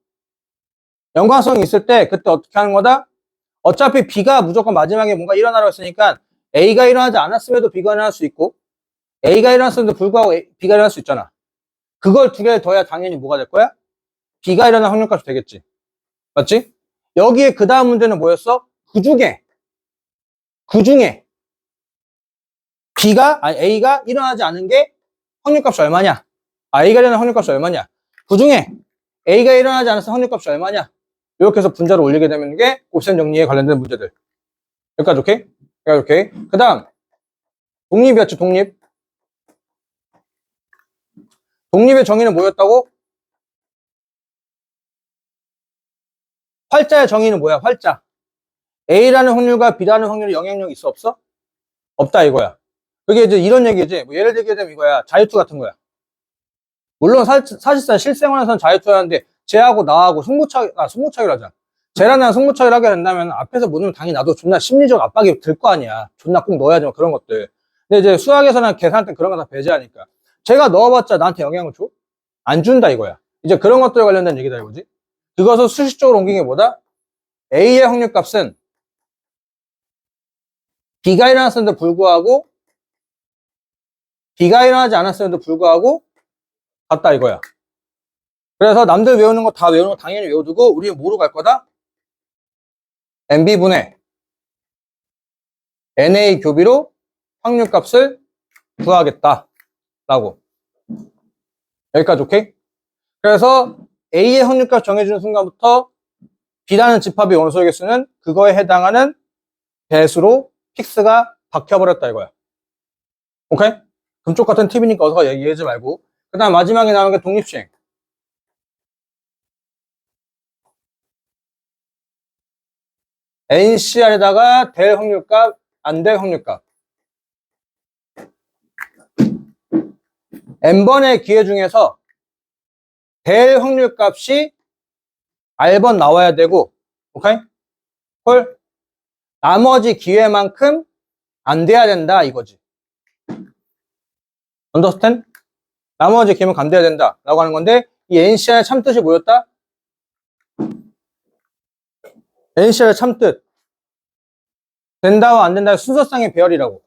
Speaker 1: 연관성이 있을 때 그때 어떻게 하는 거다? 어차피 B가 무조건 마지막에 뭔가 일어나라고 했으니까 A가 일어나지 않았음에도 B가 일어날 수 있고 A가 일어났음에도 불구하고 B가 일어날 수 있잖아. 그걸 두 개를 더해야 당연히 뭐가 될 거야? B가 일어나는 확률값이 되겠지. 맞지? 여기에 그 다음 문제는 뭐였어? 그 중에 A가 일어나지 않은 게 확률값이 얼마냐? A가 일어나는 확률값이 얼마냐? 그 중에 A가 일어나지 않아서 확률값이 얼마냐? 이렇게 해서 분자를 올리게 되는 게 곱셈 정리에 관련된 문제들. 여기까지 오케이? 여기까지 오케이? 그 다음 독립이었지, 독립. 독립의 정의는 뭐였다고? 활자의 정의는 뭐야? 활자. A라는 확률과 B라는 확률이 영향력이 있어, 없어? 없다 이거야. 그게 이제 이런 얘기지. 뭐 예를 들게 되면 이거야. 자유투 같은 거야. 물론 사실상 실생활에서는 자유투를 하는데 쟤하고 나하고 승부차기를 하자. 쟤랑 나랑 승부차기를 하게 된다면 앞에서 못 넣으면 당연히 나도 존나 심리적 압박이 들 거 아니야. 존나 꼭 넣어야지 뭐 그런 것들. 근데 이제 수학에서나 계산할 때 그런 거 다 배제하니까. 쟤가 넣어봤자 나한테 영향을 줘? 안 준다 이거야. 이제 그런 것들에 관련된 얘기다 이거지. 그것을 수식적으로 옮긴 게 뭐다? A의 확률값은 B가 일어났음에도 불구하고 B가 일어나지 않았음에도 불구하고 같다 이거야. 그래서 남들 외우는 거 다 외우는 거 당연히 외워두고 우리는 뭐로 갈 거다? NB분의 NA 교비로 확률값을 구하겠다 라고. 여기까지 오케이? 그래서 A의 확률값 정해주는 순간부터 B라는 집합의 원소의 개수는 그거에 해당하는 배수로 픽스가 박혀버렸다 이거야. 오케이? 금쪽 같은 팁이니까 어서 얘기하지 말고. 그 다음 마지막에 나오는 게 독립시행. NCR에다가 될 확률값, 안 될 확률값. N번의 기회 중에서 될 확률값이 R번 나와야 되고, 오케이? 헐, 나머지 기회만큼 안 돼야 된다 이거지. 언더스탠? 나머지 기회만큼 안 돼야 된다 라고 하는 건데 이 NCR의 참뜻이 뭐였다? NCR의 참뜻 된다와 안 된다의 순서상의 배열이라고.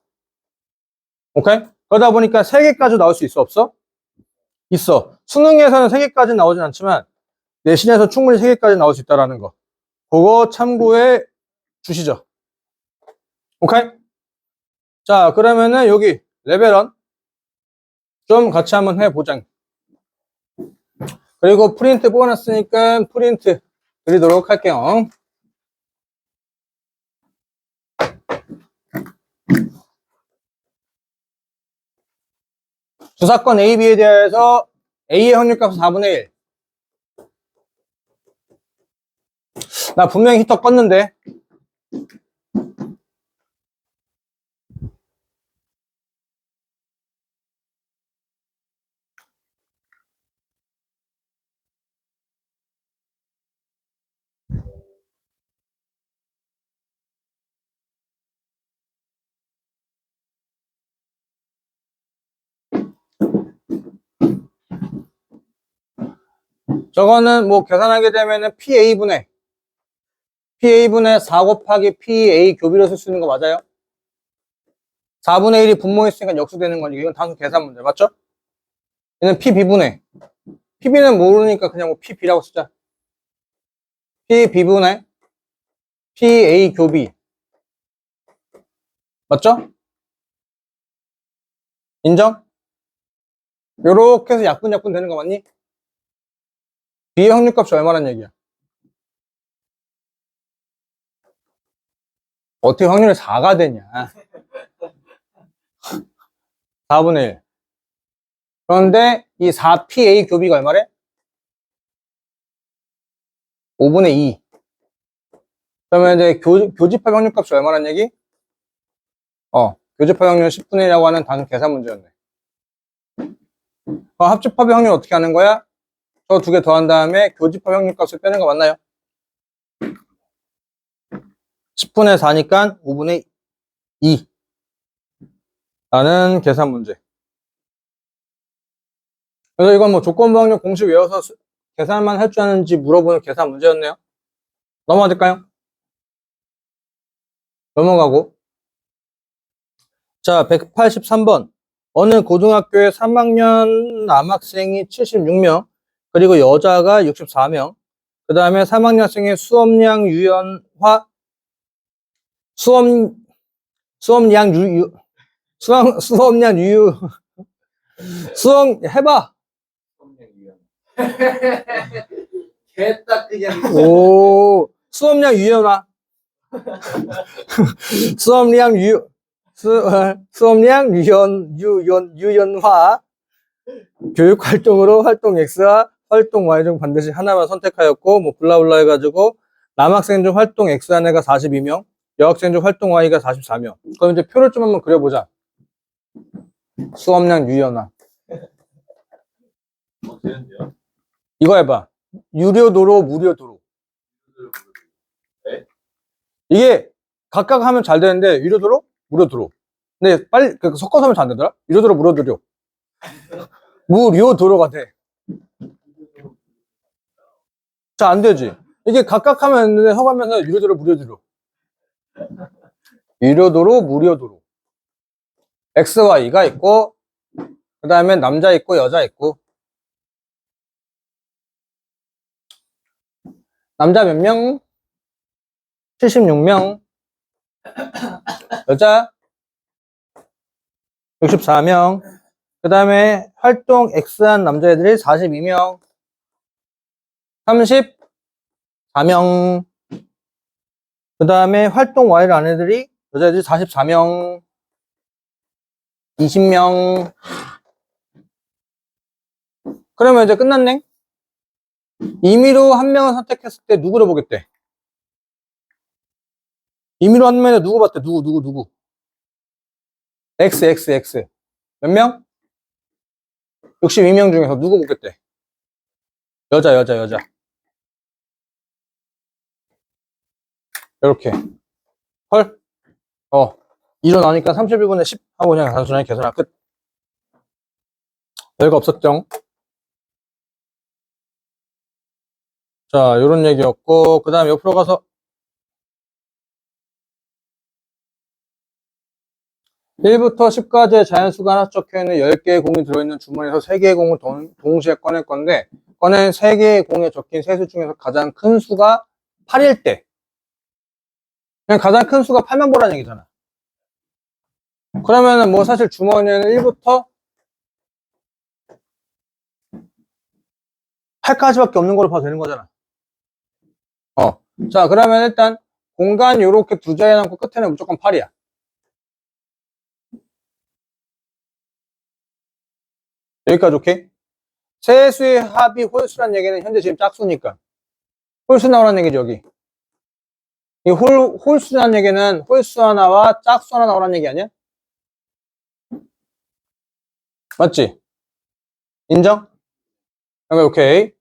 Speaker 1: 오케이? 그러다 보니까 3개까지 나올 수 있어 없어? 있어. 수능에서는 3개까지 나오진 않지만 내신에서 충분히 3개까지 나올 수 있다는 거. 그거 참고해 주시죠. 오케이? 자, 그러면은 여기 레벨 1 좀 같이 한번 해보자. 그리고 프린트 뽑아놨으니까 프린트 드리도록 할게요. 주사건 A, B에 대해서 A의 확률값은 4분의 1. 나 분명히 히터 껐는데. 저거는 뭐 계산하게 되면은 PA분의 4 곱하기 PA 교비로 쓸 수 있는 거 맞아요? 4분의 1이 분모했으니까 역수되는 거니까 이건 단수 계산 문제 맞죠? 얘는 PB분의 PB는 모르니까 그냥 뭐 PB라고 쓰자. PB분의 PA 교비 맞죠? 인정? 요렇게 해서 약분약분 되는 거 맞니? B의 확률값이 얼마란 얘기야? 어떻게 확률이 4가 되냐? 4분의 1. 그런데 이 4PA 교비가 얼마래? 5분의 2. 그러면 이제 교집합 확률값이 얼마란 얘기? 교집합 확률 10분의 1이라고 하는 단순 계산 문제였네. 합집합의 확률 어떻게 하는 거야? 저 두 개 더한 다음에 교집합 확률값을 빼는 거 맞나요? 10분의 4니까 5분의 2 라는 계산 문제. 그래서 이건 뭐 조건부학용 공식 외워서 계산만 할 줄 아는지 물어보는 계산 문제였네요. 넘어가 될까요? 넘어가고. 자, 183번. 어느 고등학교의 3학년 남학생이 76명, 그리고 여자가 64명, 그 다음에 3학년 학생의 수업량 유연화, 수업량 해봐.
Speaker 2: 개딱 그냥.
Speaker 1: 오, 수업량 유연화. 수업량 유연화. 교육 활동으로 활동 X와 활동 Y 중 반드시 하나만 선택하였고, 뭐, 블라블라 해가지고, 남학생 중 활동 X 한 애가 42명, 여학생 중 활동 Y가 44명. 그럼 이제 표를 좀 한번 그려보자. 수업량 유연화.
Speaker 2: 되는데요?
Speaker 1: 이거 해봐. 유료도로, 무료도로.
Speaker 2: 네?
Speaker 1: 이게 각각 하면 잘 되는데, 유료도로, 무료도로. 근데 빨리, 섞어서 하면 잘 안 되더라? 유료도로, 무료도로. 무료도로가 돼. 자, 안 되지. 이게 각각 하면 되는데, 허가면서 유료도로, 무료도로. 유료도로, 무료도로. X와 Y가 있고, 그 다음에 남자 있고, 여자 있고. 남자 몇 명? 76명. 여자 64명. 그 다음에 활동 X한 남자애들이 42명. 34명. 그 다음에 활동 Y를 한 애들이 여자애들이 44명. 20명. 그러면 이제 끝났네? 임의로 한 명을 선택했을 때 누구를 보겠대? 임의로 한 명에 누구 봤대? 누구? X. 몇 명? 62명 중에서 누구 보겠대? 여자. 이렇게. 헐? 일어나니까 31분의 10 하고 그냥 단순하게 계산하 끝. 별거 없었죠? 자, 요런 얘기였고, 그 다음에 옆으로 가서 1부터 10까지의 자연수가 하나 적혀있는 10개의 공이 들어있는 주머니에서 3개의 공을 동시에 꺼낼 건데, 꺼낸 3개의 공에 적힌 세수 중에서 가장 큰 수가 8일 때, 그냥 가장 큰 수가 8만 보라는 얘기잖아. 그러면은 뭐 사실 주머니에는 1부터 8까지밖에 없는 걸로 봐도 되는 거잖아. 자, 그러면 일단 공간 요렇게 두 자리 남고 끝에는 무조건 8이야. 여기까지 오케이? 세수의 합이 홀수란 얘기는 현재 지금 짝수니까. 홀수 나오라는 얘기죠, 여기. 이 홀수란 얘기는 홀수 하나와 짝수 하나 나오라는 얘기 아니야? 맞지? 인정? 오케이.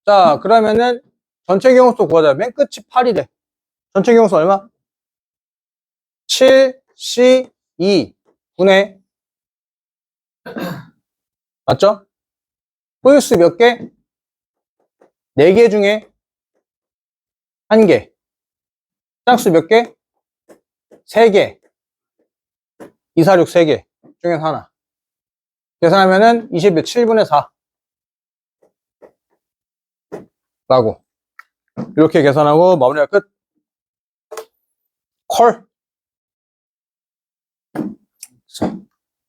Speaker 1: 자, 그러면은 전체 경우수 구하자. 맨 끝이 8이래. 전체 경우수 얼마? 7, C, 2, 분의 맞죠? 홀수 몇 개? 4개 중에 1개. 짝수 몇 개? 3개. 2, 4, 6, 3개 중에서 하나. 계산하면은 20에 7분의 4. 라고. 이렇게 계산하고 마무리가 끝. 콜.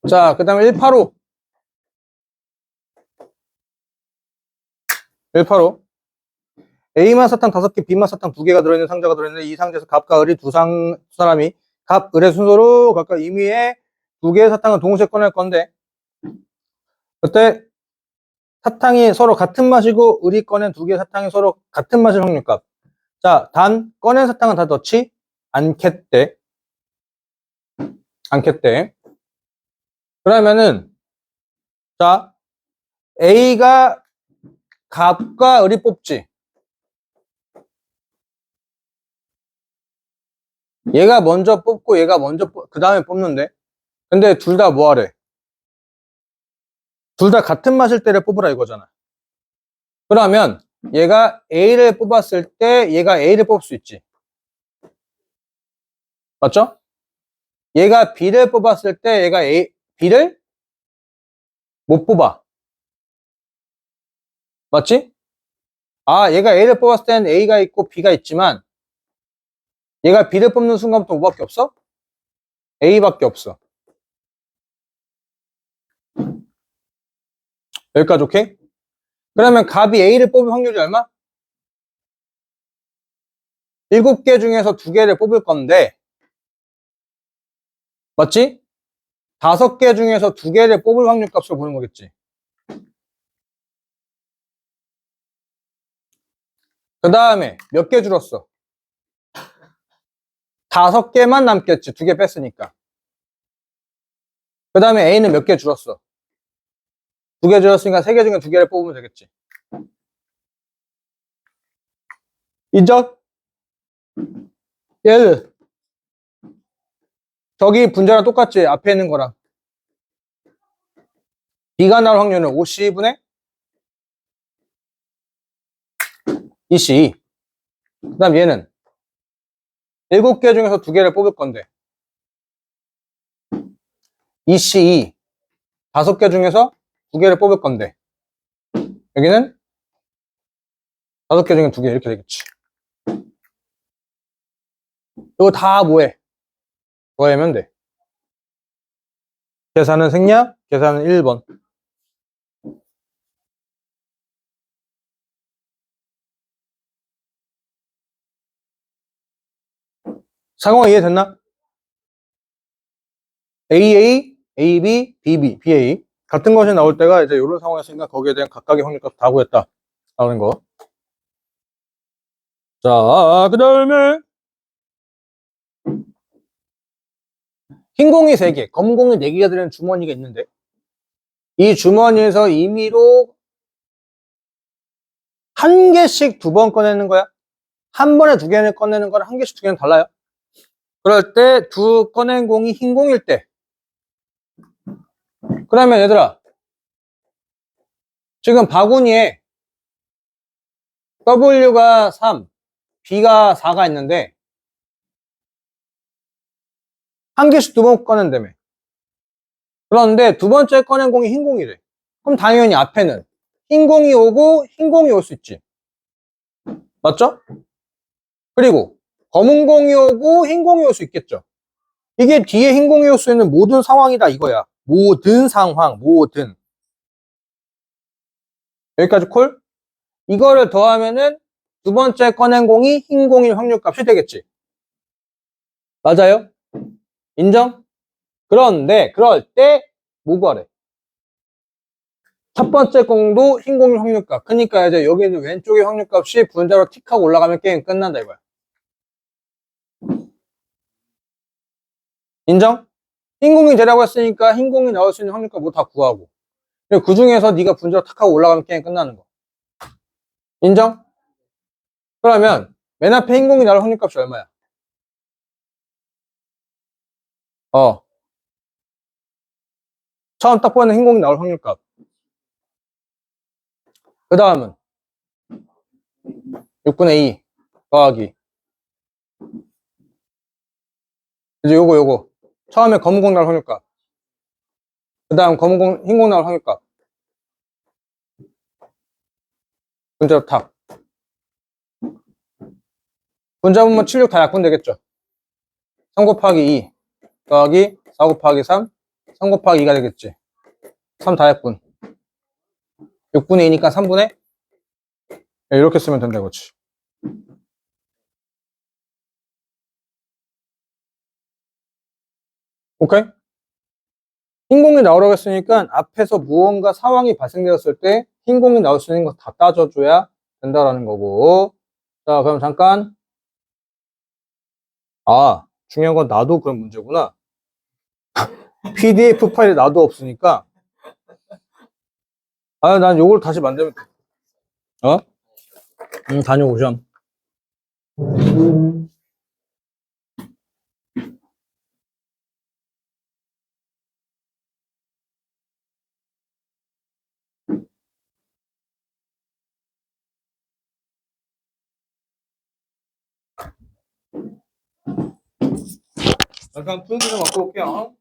Speaker 1: 자, 그 다음에 185. 185. A만 사탕 5개, B만 사탕 2개가 들어있는 상자가 들어있는데 이 상자에서 갑과 을이 두 사람이 갑, 을의 순서로 각각 임의의 2개의 사탕을 동시에 꺼낼 건데 그때 사탕이 서로 같은 맛이고 을이 꺼낸 2개의 사탕이 서로 같은 맛일 확률값. 자, 단 꺼낸 사탕은 다 넣지 않겠대. 그러면은 자, A가 갑과 을이 뽑지. 얘가 먼저 뽑고 얘가 먼저 그 다음에 뽑는데. 근데 둘 다 뭐 하래? 둘 다 같은 마실 때를 뽑으라 이거잖아. 그러면 얘가 A를 뽑았을 때 얘가 A를 뽑을 수 있지. 맞죠? 얘가 B를 뽑았을 때 얘가 B를 못 뽑아. 맞지? 아, 얘가 A를 뽑았을 때는 A가 있고 B가 있지만 얘가 B를 뽑는 순간부터 뭐밖에 없어? A밖에 없어. 여기까지 오케이? 그러면 갑이 A를 뽑을 확률이 얼마? 7개 중에서 2개를 뽑을 건데 맞지? 5개 중에서 2개를 뽑을 확률 값을 보는 거겠지. 그 다음에 몇 개 줄었어? 5개만 남겠지. 2개 뺐으니까. 그 다음에 A는 몇 개 줄었어? 2개 줄었으니까 3개 중에 2개를 뽑으면 되겠지. 인정? 얘는 저기 분자랑 똑같지? 앞에 있는 거랑. B가 나올 확률은 50분의 2C. 그 다음 얘는 7개 중에서 2개를 뽑을 건데 2C 5개 중에서 2개를 뽑을 건데 여기는 5개 중에 2개 이렇게 되겠지. 이거 다 뭐해? 더하면 돼. 계산은 생략, 계산은 1번. 상황 이해됐나? AA, AB, BB, BA 같은 것이 나올 때가 이제 이런 상황이었으니까 거기에 대한 각각의 확률값 다 구했다 나오는 거. 자, 그 다음에 흰 공이 3개, 검은 공이 4개가 들어있는 주머니가 있는데 이 주머니에서 임의로 한 개씩 2번 꺼내는 거야. 한 번에 2개를 꺼내는 거랑 한 개씩 2개는 달라요. 그럴 때 꺼낸 공이 흰 공일 때 그러면 얘들아 지금 바구니에 W가 3, B가 4가 있는데 한 개씩 2번 꺼낸다며. 그런데 2번째 꺼낸 공이 흰 공이래. 그럼 당연히 앞에는 흰 공이 오고 흰 공이 올 수 있지. 맞죠? 그리고 검은 공이 오고 흰 공이 올 수 있겠죠. 이게 뒤에 흰 공이 올 수 있는 모든 상황이다 이거야. 모든 상황, 모든. 여기까지 콜? 이거를 더하면은 2번째 꺼낸 공이 흰 공일 확률값이 되겠지. 맞아요? 인정? 그런데 그럴 때 뭐 구하래? 첫 번째 공도 흰 공일 확률값. 그러니까 이제 여기 있는 왼쪽의 확률값이 분자로 틱하고 올라가면 게임 끝난다 이거야. 인정? 흰 공이 되라고 했으니까 흰 공이 나올 수 있는 확률값 뭐 다 구하고. 그리고 그 중에서 네가 분자로 탁 하고 올라가면 게임 끝나는 거. 인정? 그러면 맨 앞에 흰 공이 나올 확률값이 얼마야? 처음 딱 보는 흰 공이 나올 확률값. 그 다음은 6분의 2 더하기 이제 요거 처음에 검은 공 나올 확률값. 그 다음 흰 공 나올 확률값. 분자로 탁. 분자 보면 7, 6 다 약분 되겠죠. 3 곱하기 2 더하기 4 곱하기 3 3 곱하기 2가 되겠지. 3 다 약분. 6분의 2니까 3분의 이렇게 쓰면 된다 이거지. 오케이? 흰 공이 나오라고 했으니까 앞에서 무언가 상황이 발생되었을 때 흰 공이 나올 수 있는 거 다 따져줘야 된다라는 거고. 자, 그럼 잠깐. 중요한 건 나도 그런 문제구나. PDF 파일에 나도 없으니까. 난 요걸 다시 만들면 돼. 다녀오렴. 잠깐 프린트 좀 갖고 올게요.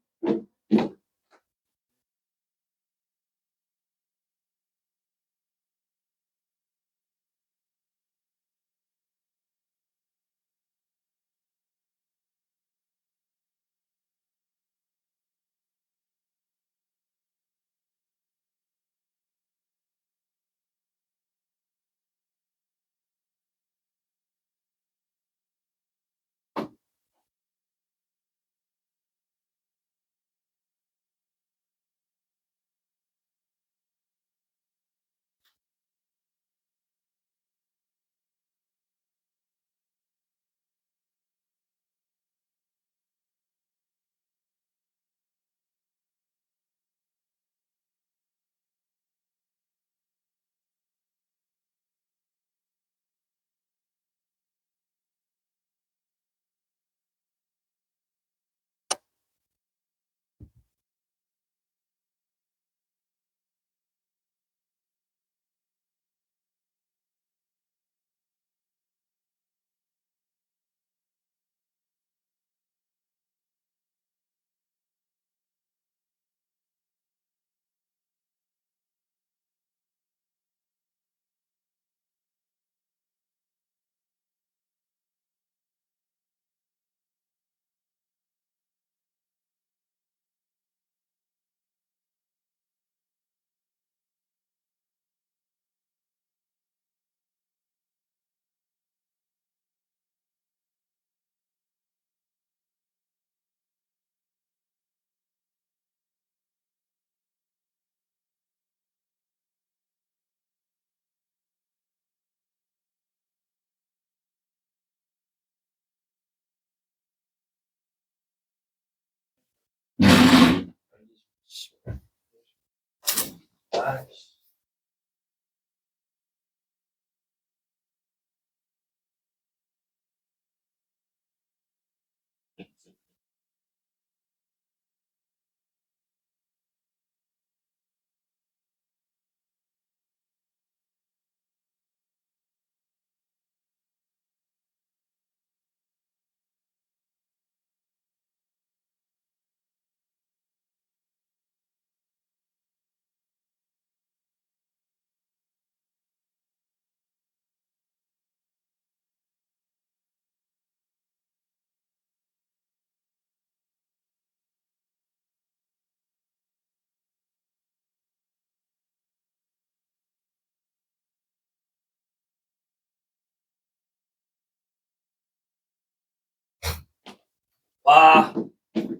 Speaker 1: 와,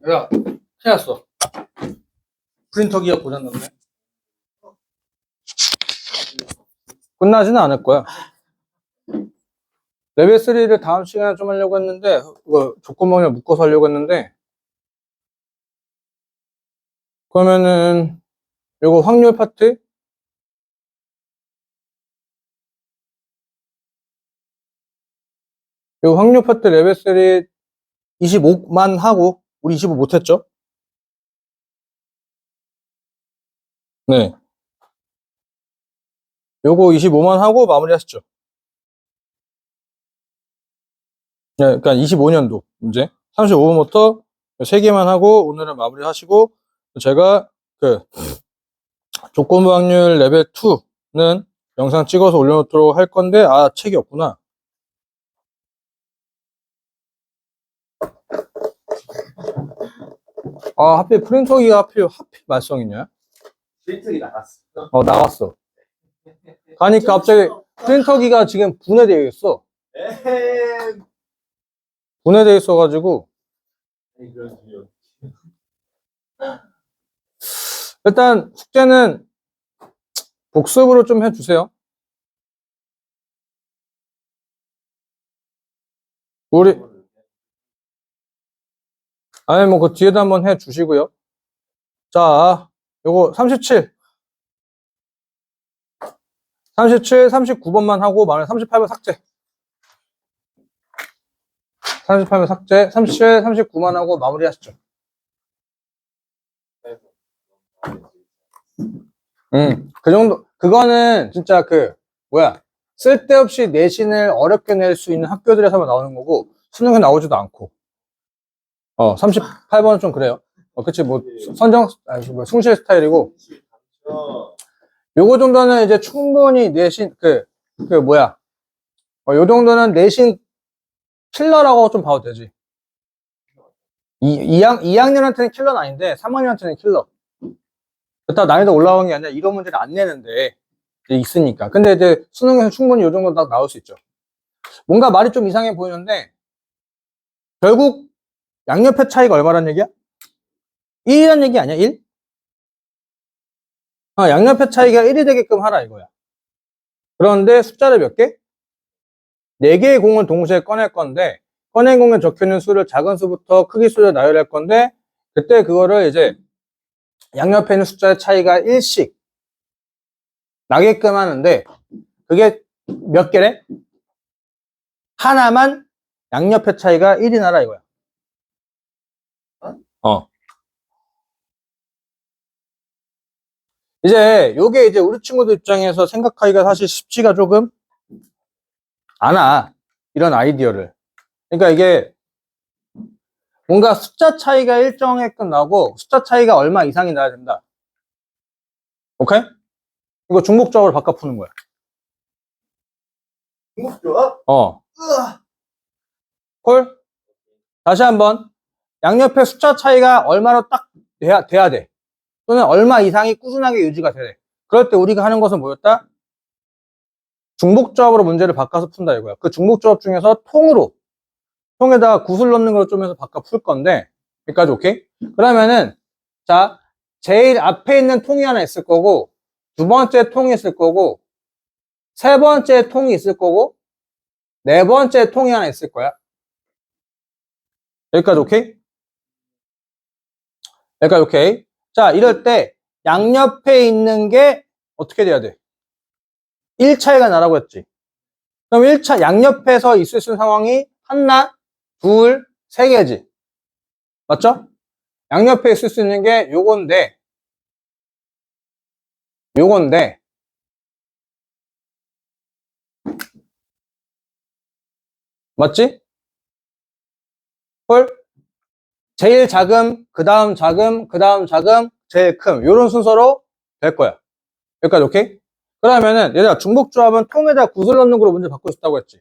Speaker 1: 야, 큰일 났어. 프린터기가 고장났네. 끝나지는 않을 거야. 레벨 3를 다음 시간에 좀 하려고 했는데, 그거 조건망에 묶어서 하려고 했는데, 그러면은, 요거 확률 파트, 요 확률 파트 레벨 3 25만 하고, 우리 25 못했죠? 네. 요거 25만 하고 마무리 하시죠. 네, 그러니까 25년도 문제. 35번부터 3개만 하고 오늘은 마무리 하시고, 제가 그 조건부 확률 레벨 2는 영상 찍어서 올려놓도록 할 건데, 아, 책이 없구나. 아, 하필 프린터기가 하필 말썽이냐?
Speaker 2: 프린트기 나갔어.
Speaker 1: 나갔어. 가니까 갑자기 프린터기가 지금 분해되어 있어.
Speaker 2: 에헤이.
Speaker 1: 분해되어 있어가지고,
Speaker 2: 이런 중요.
Speaker 1: 일단 숙제는 복습으로 좀 해주세요. 우리, 아니, 뭐, 그 뒤에도 한번 해 주시고요. 자, 요거 37. 37, 39번만 하고, 말해 38번 삭제. 38번 삭제, 37, 39만 하고 마무리 하시죠. 그 정도, 그거는 진짜 쓸데없이 내신을 어렵게 낼 수 있는 학교들에서만 나오는 거고, 수능에 나오지도 않고. 38번은 좀 그래요. 그치, 뭐, 숭실 스타일이고. 요거 정도는 이제 충분히 내신, 요 정도는 내신 킬러라고 좀 봐도 되지. 2학년한테는 킬러는 아닌데, 3학년한테는 킬러. 그렇다고 난이도 올라오는 게 아니라 이런 문제를 안 내는데, 이제 있으니까. 근데 이제 수능에서 충분히 요 정도 딱 나올 수 있죠. 뭔가 말이 좀 이상해 보이는데, 결국 양옆의 차이가 얼마란 얘기야? 1이란 얘기 아니야, 1? 양옆의 차이가 1이 되게끔 하라 이거야. 그런데 숫자를 몇 개? 4개의 공을 동시에 꺼낼 건데, 꺼낸 공에 적혀있는 수를 작은 수부터 크기 수를 나열할 건데, 그때 그거를 이제 양옆에 있는 숫자의 차이가 1씩 나게끔 하는데, 그게 몇 개래? 하나만 양옆의 차이가 1이 나라 이거야. 이제 요게 이제 우리 친구들 입장에서 생각하기가 사실 쉽지가 조금 않아. 이런 아이디어를. 그러니까 이게 뭔가 숫자 차이가 일정하게끔 나고 숫자 차이가 얼마 이상이 나야 된다. 오케이? 이거 중복적으로 바꿔 푸는 거야.
Speaker 2: 중국조합?
Speaker 1: 콜? 다시 한번. 양옆에 숫자 차이가 얼마로 딱 돼야 돼. 또는 얼마 이상이 꾸준하게 유지가 돼. 그럴 때 우리가 하는 것은 뭐였다? 중복조합으로 문제를 바꿔서 푼다 이거야. 그 중복조합 중에서 통에다가 구슬 넣는 걸 좀 해서 바꿔 풀 건데, 여기까지 오케이? 그러면은, 자, 제일 앞에 있는 통이 하나 있을 거고, 두 번째 통이 있을 거고, 세 번째 통이 있을 거고, 네 번째 통이 하나 있을 거야. 여기까지 오케이? 여기까지 오케이? 자, 이럴 때, 양옆에 있는 게 어떻게 돼야 돼? 1차이가 나라고 했지. 그럼 1차, 양옆에서 있을 수 있는 상황이 하나, 둘, 세 개지. 맞죠? 양옆에 있을 수 있는 게 요건데, 맞지? 헐? 제일 작음, 그 다음 작음, 그 다음 작음, 제일 큰. 요런 순서로 될 거야. 여기까지 오케이? 그러면은, 얘들아, 중복조합은 통에다 구슬 넣는 걸로 문제 바꾸고 싶다고 했지.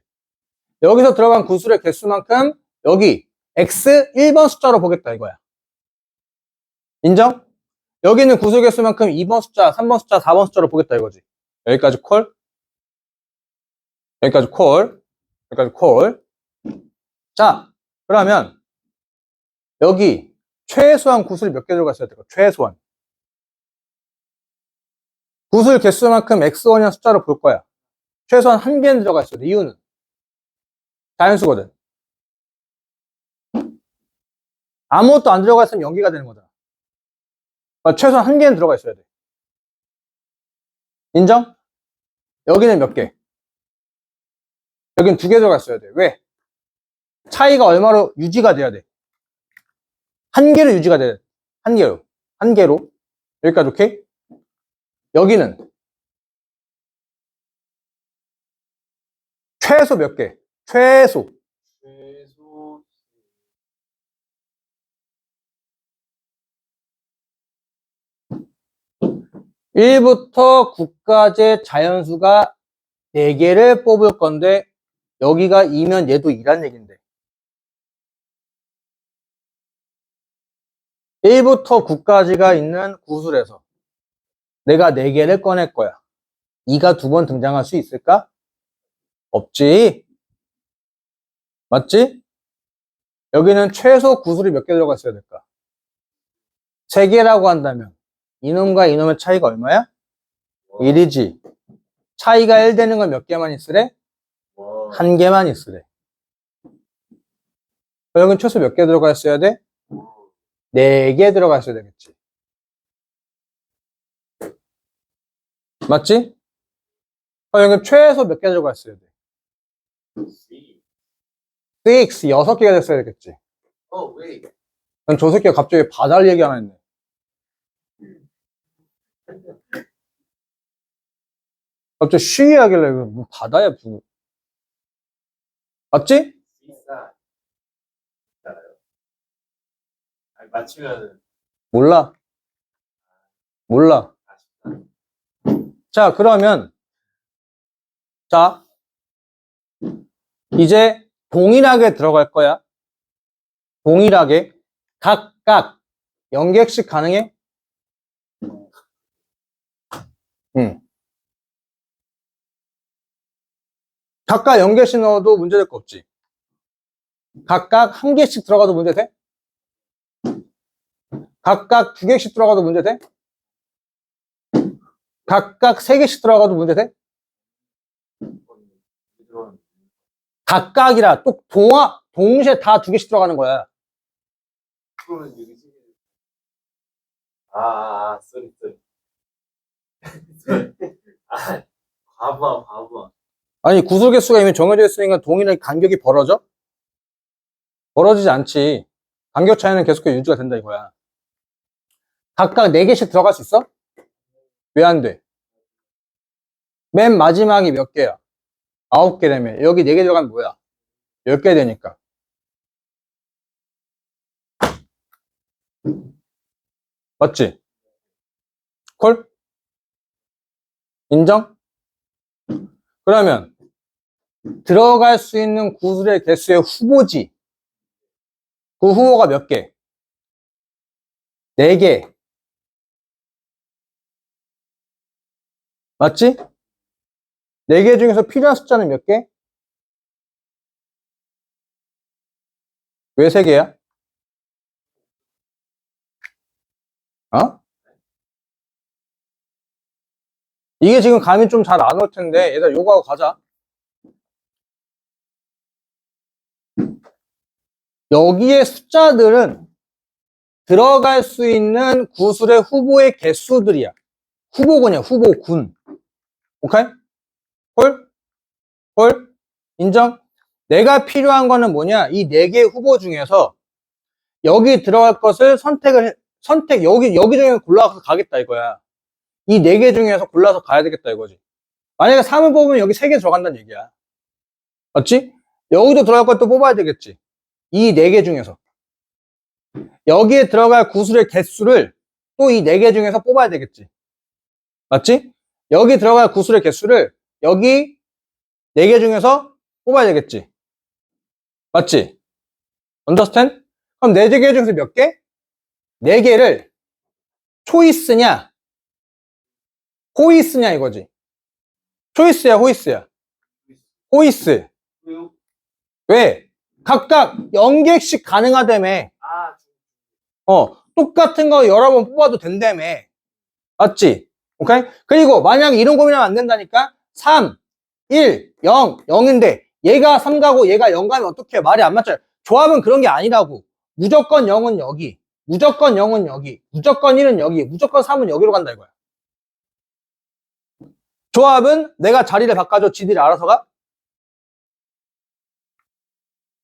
Speaker 1: 여기서 들어간 구슬의 개수만큼, 여기, x 1번 숫자로 보겠다, 이거야. 인정? 여기 있는 구슬 개수만큼 2번 숫자, 3번 숫자, 4번 숫자로 보겠다, 이거지. 여기까지 콜? 여기까지 콜? 여기까지 콜? 자, 그러면, 여기, 최소한 구슬이 몇 개 들어가 있어야 될까? 최소한. 구슬 개수만큼 x1이라는 숫자로 볼 거야. 최소한 한 개는 들어가 있어야 돼. 이유는 자연수거든. 아무것도 안 들어가 있으면 연기가 되는 거잖아. 그러니까 최소한 한 개는 들어가 있어야 돼. 인정? 여기는 몇 개? 여기는 2개 들어가 있어야 돼. 왜? 차이가 얼마로 유지가 돼야 돼? 한 개로 유지가 돼. 한 개로. 한 개로. 여기까지 오케이? 여기는 최소 몇 개? 최소.
Speaker 2: 최소
Speaker 1: 1부터 9까지의 자연수가 4개를 뽑을 건데 여기가 2면 얘도 2란 얘긴데 1부터 9까지가 있는 구술에서 내가 4개를 꺼낼 거야. 2가 2번 등장할 수 있을까? 없지. 맞지? 여기는 최소 구술이 몇 개 들어가 있어야 될까? 3개라고 한다면 이놈과 이놈의 차이가 얼마야? 1이지. 차이가 1 되는 건 몇 개만 있으래? 한 개만 있으래. 여기는 최소 몇 개 들어가 있어야 돼? 4개 들어가 있어야 되겠지. 맞지? 여기는 최소 몇 개 들어가 있어야 돼? 6, 6개가 됐어야 되겠지.
Speaker 2: 왜?
Speaker 1: 난 저 새끼가 갑자기 바다를 얘기 하나 했네. 갑자기 쉬게 하길래 뭐 바다야 무슨. 맞지?
Speaker 2: 비싸. 맞추면
Speaker 1: 몰라. 몰라.
Speaker 2: 아쉽다.
Speaker 1: 자, 그러면, 자, 이제 동일하게 들어갈 거야. 동일하게. 각각 0개씩 가능해? 응. 각각 0개씩 넣어도 문제될 거 없지. 각각 1개씩 들어가도 문제 돼? 각각 2개씩 들어가도 문제 돼? 각각 3개씩 들어가도 문제 돼?
Speaker 2: 이런
Speaker 1: 각각이라 또 동시에 다 2개씩 들어가는 거야.
Speaker 2: 그러면 여기 쏘리. 아, 바보야.
Speaker 1: 아니, 구술 개수가 이미 정해져 있으니까 동일하게 간격이 벌어져? 벌어지지 않지. 간격 차이는 계속해서 유지가 된다 이거야. 각각 4개씩 들어갈 수 있어? 왜 안 돼? 맨 마지막이 몇 개야? 9개라며. 여기 4개 들어가면 뭐야? 10개 되니까. 맞지? 콜? 인정? 그러면 들어갈 수 있는 구술의 개수의 후보지. 그 후보가 몇 개? 4개. 맞지? 4개 중에서 필요한 숫자는 몇 개? 왜 3개야? 어? 이게 지금 감이 좀 잘 안 올 텐데, 얘들아, 요거 하고 가자. 여기에 숫자들은 들어갈 수 있는 구술의 후보의 개수들이야. 후보군이야, 후보군. 오케이? 홀? 홀? 인정? 내가 필요한 거는 뭐냐? 이 4개 후보 중에서 여기 들어갈 것을 여기 중에 골라서 가겠다 이거야. 이 4개 중에서 골라서 가야 되겠다 이거지. 만약에 3을 뽑으면 여기 3개 들어간다는 얘기야. 맞지? 여기도 들어갈 것도 뽑아야 되겠지. 이 4개 중에서. 여기에 들어갈 구술의 개수를 또 이 4개 중에서 뽑아야 되겠지. 맞지? 여기 들어갈 구술의 개수를 여기 4개 중에서 뽑아야 되겠지. 맞지? understand? 그럼 4개 중에서 몇 개? 4개를 초이스냐 호이스냐 이거지. 초이스야 호이스야? 호이스.
Speaker 2: 왜요?
Speaker 1: 왜? 각각 0개씩 가능하다며. 똑같은 거 여러 번 뽑아도 된다며. 맞지? 오케이? 그리고 만약에 이런 고민하면 안 된다니까? 3, 1, 0, 0인데 얘가 3 가고 얘가 0 가면 어떡해? 말이 안 맞잖아. 조합은 그런 게 아니라고. 무조건 0은 여기, 무조건 0은 여기, 무조건 1은 여기, 무조건 3은 여기로 간다 이거야. 조합은 내가 자리를 바꿔줘. 지들이 알아서 가?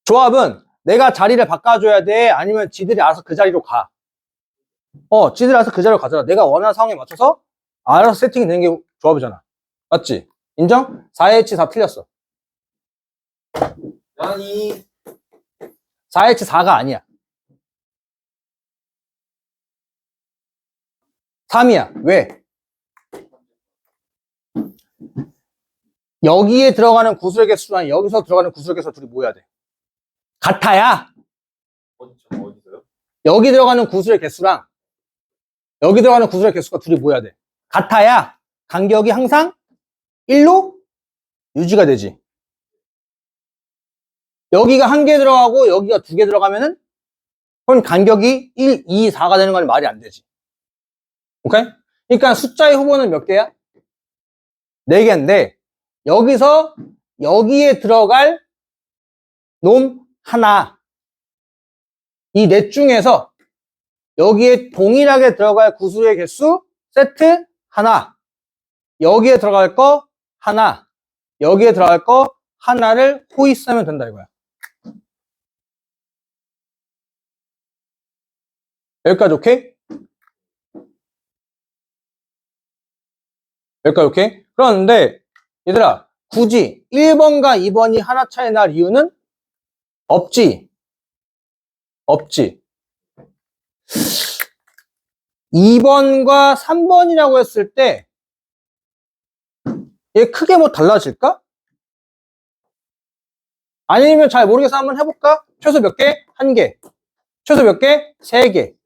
Speaker 1: 조합은 내가 자리를 바꿔줘야 돼? 아니면 지들이 알아서 그 자리로 가? 지들이 알아서 그 자리로 가잖아. 내가 원하는 상황에 맞춰서 알아서 세팅이 되는 게 조합이잖아. 맞지? 인정? 4H4 틀렸어.
Speaker 2: 아니
Speaker 1: 4H4가 아니야. 3이야. 왜? 여기에 들어가는 구술의 개수랑 여기서 들어가는 구술의 개수가 둘이 모여야 돼. 같아야
Speaker 2: 어디서요?
Speaker 1: 여기 들어가는 구술의 개수랑 여기 들어가는 구술의 개수가 둘이 모여야 돼. 같아야 간격이 항상 1로 유지가 되지. 여기가 1개 들어가고 여기가 2개 들어가면은 그럼 간격이 1, 2, 4가 되는 건 말이 안 되지. 오케이? 그러니까 숫자의 후보는 몇 개야? 4개인데 여기서 여기에 들어갈 놈 하나, 이 넷 중에서 여기에 동일하게 들어갈 구술의 개수 세트 하나, 여기에 들어갈 거 하나, 여기에 들어갈 거 하나를 호이스하면 된다 이거야. 여기까지 오케이? 여기까지 오케이? 그런데 얘들아 굳이 1번과 2번이 하나 차이 날 이유는 없지. 없지. 2번과 3번이라고 했을 때, 얘 크게 뭐 달라질까? 아니면 잘 모르겠어. 한번 해볼까? 최소 몇 개? 1개. 최소 몇 개? 3개.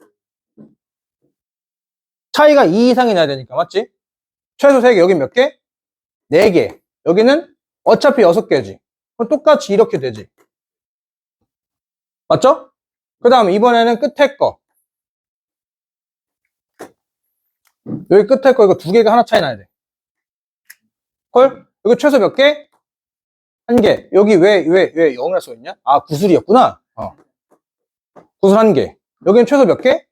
Speaker 1: 차이가 2 이상이 나야 되니까, 맞지? 최소 3개. 여기 몇 개? 4개. 여기는 어차피 6개지. 그럼 똑같이 이렇게 되지. 맞죠? 그 다음 이번에는 끝에 거. 여기 끝에 거 이거 2개가 하나 차이 나야 돼. 헐? 여기 최소 몇 개? 1개. 여기 왜 0이라 써있냐? 아, 구슬이었구나. 구슬 1개. 여기는 최소 몇 개?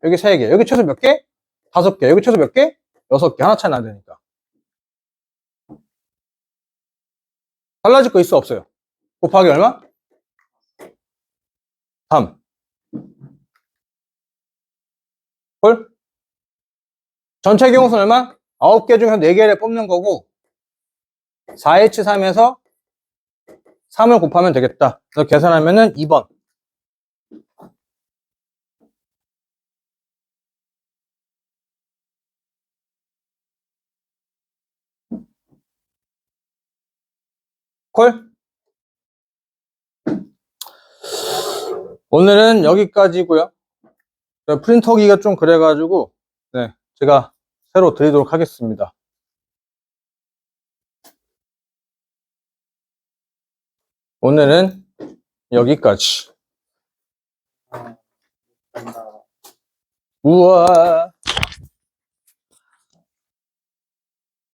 Speaker 1: 여기 3개. 여기 최소 몇 개? 5개. 여기 최소 몇 개? 6개. 하나 차이 나야 되니까. 달라질 거 있어, 없어요? 곱하기 얼마? 3. 헐? 전체 경우수는 얼마? 9개 중에서 4개를 뽑는 거고 4H3에서 3을 곱하면 되겠다. 그래서 계산하면은 2번. 콜? 오늘은 여기까지고요. 프린터기가 좀 그래가지고 네, 제가 새로 드리도록 하겠습니다. 오늘은 여기까지. 우와.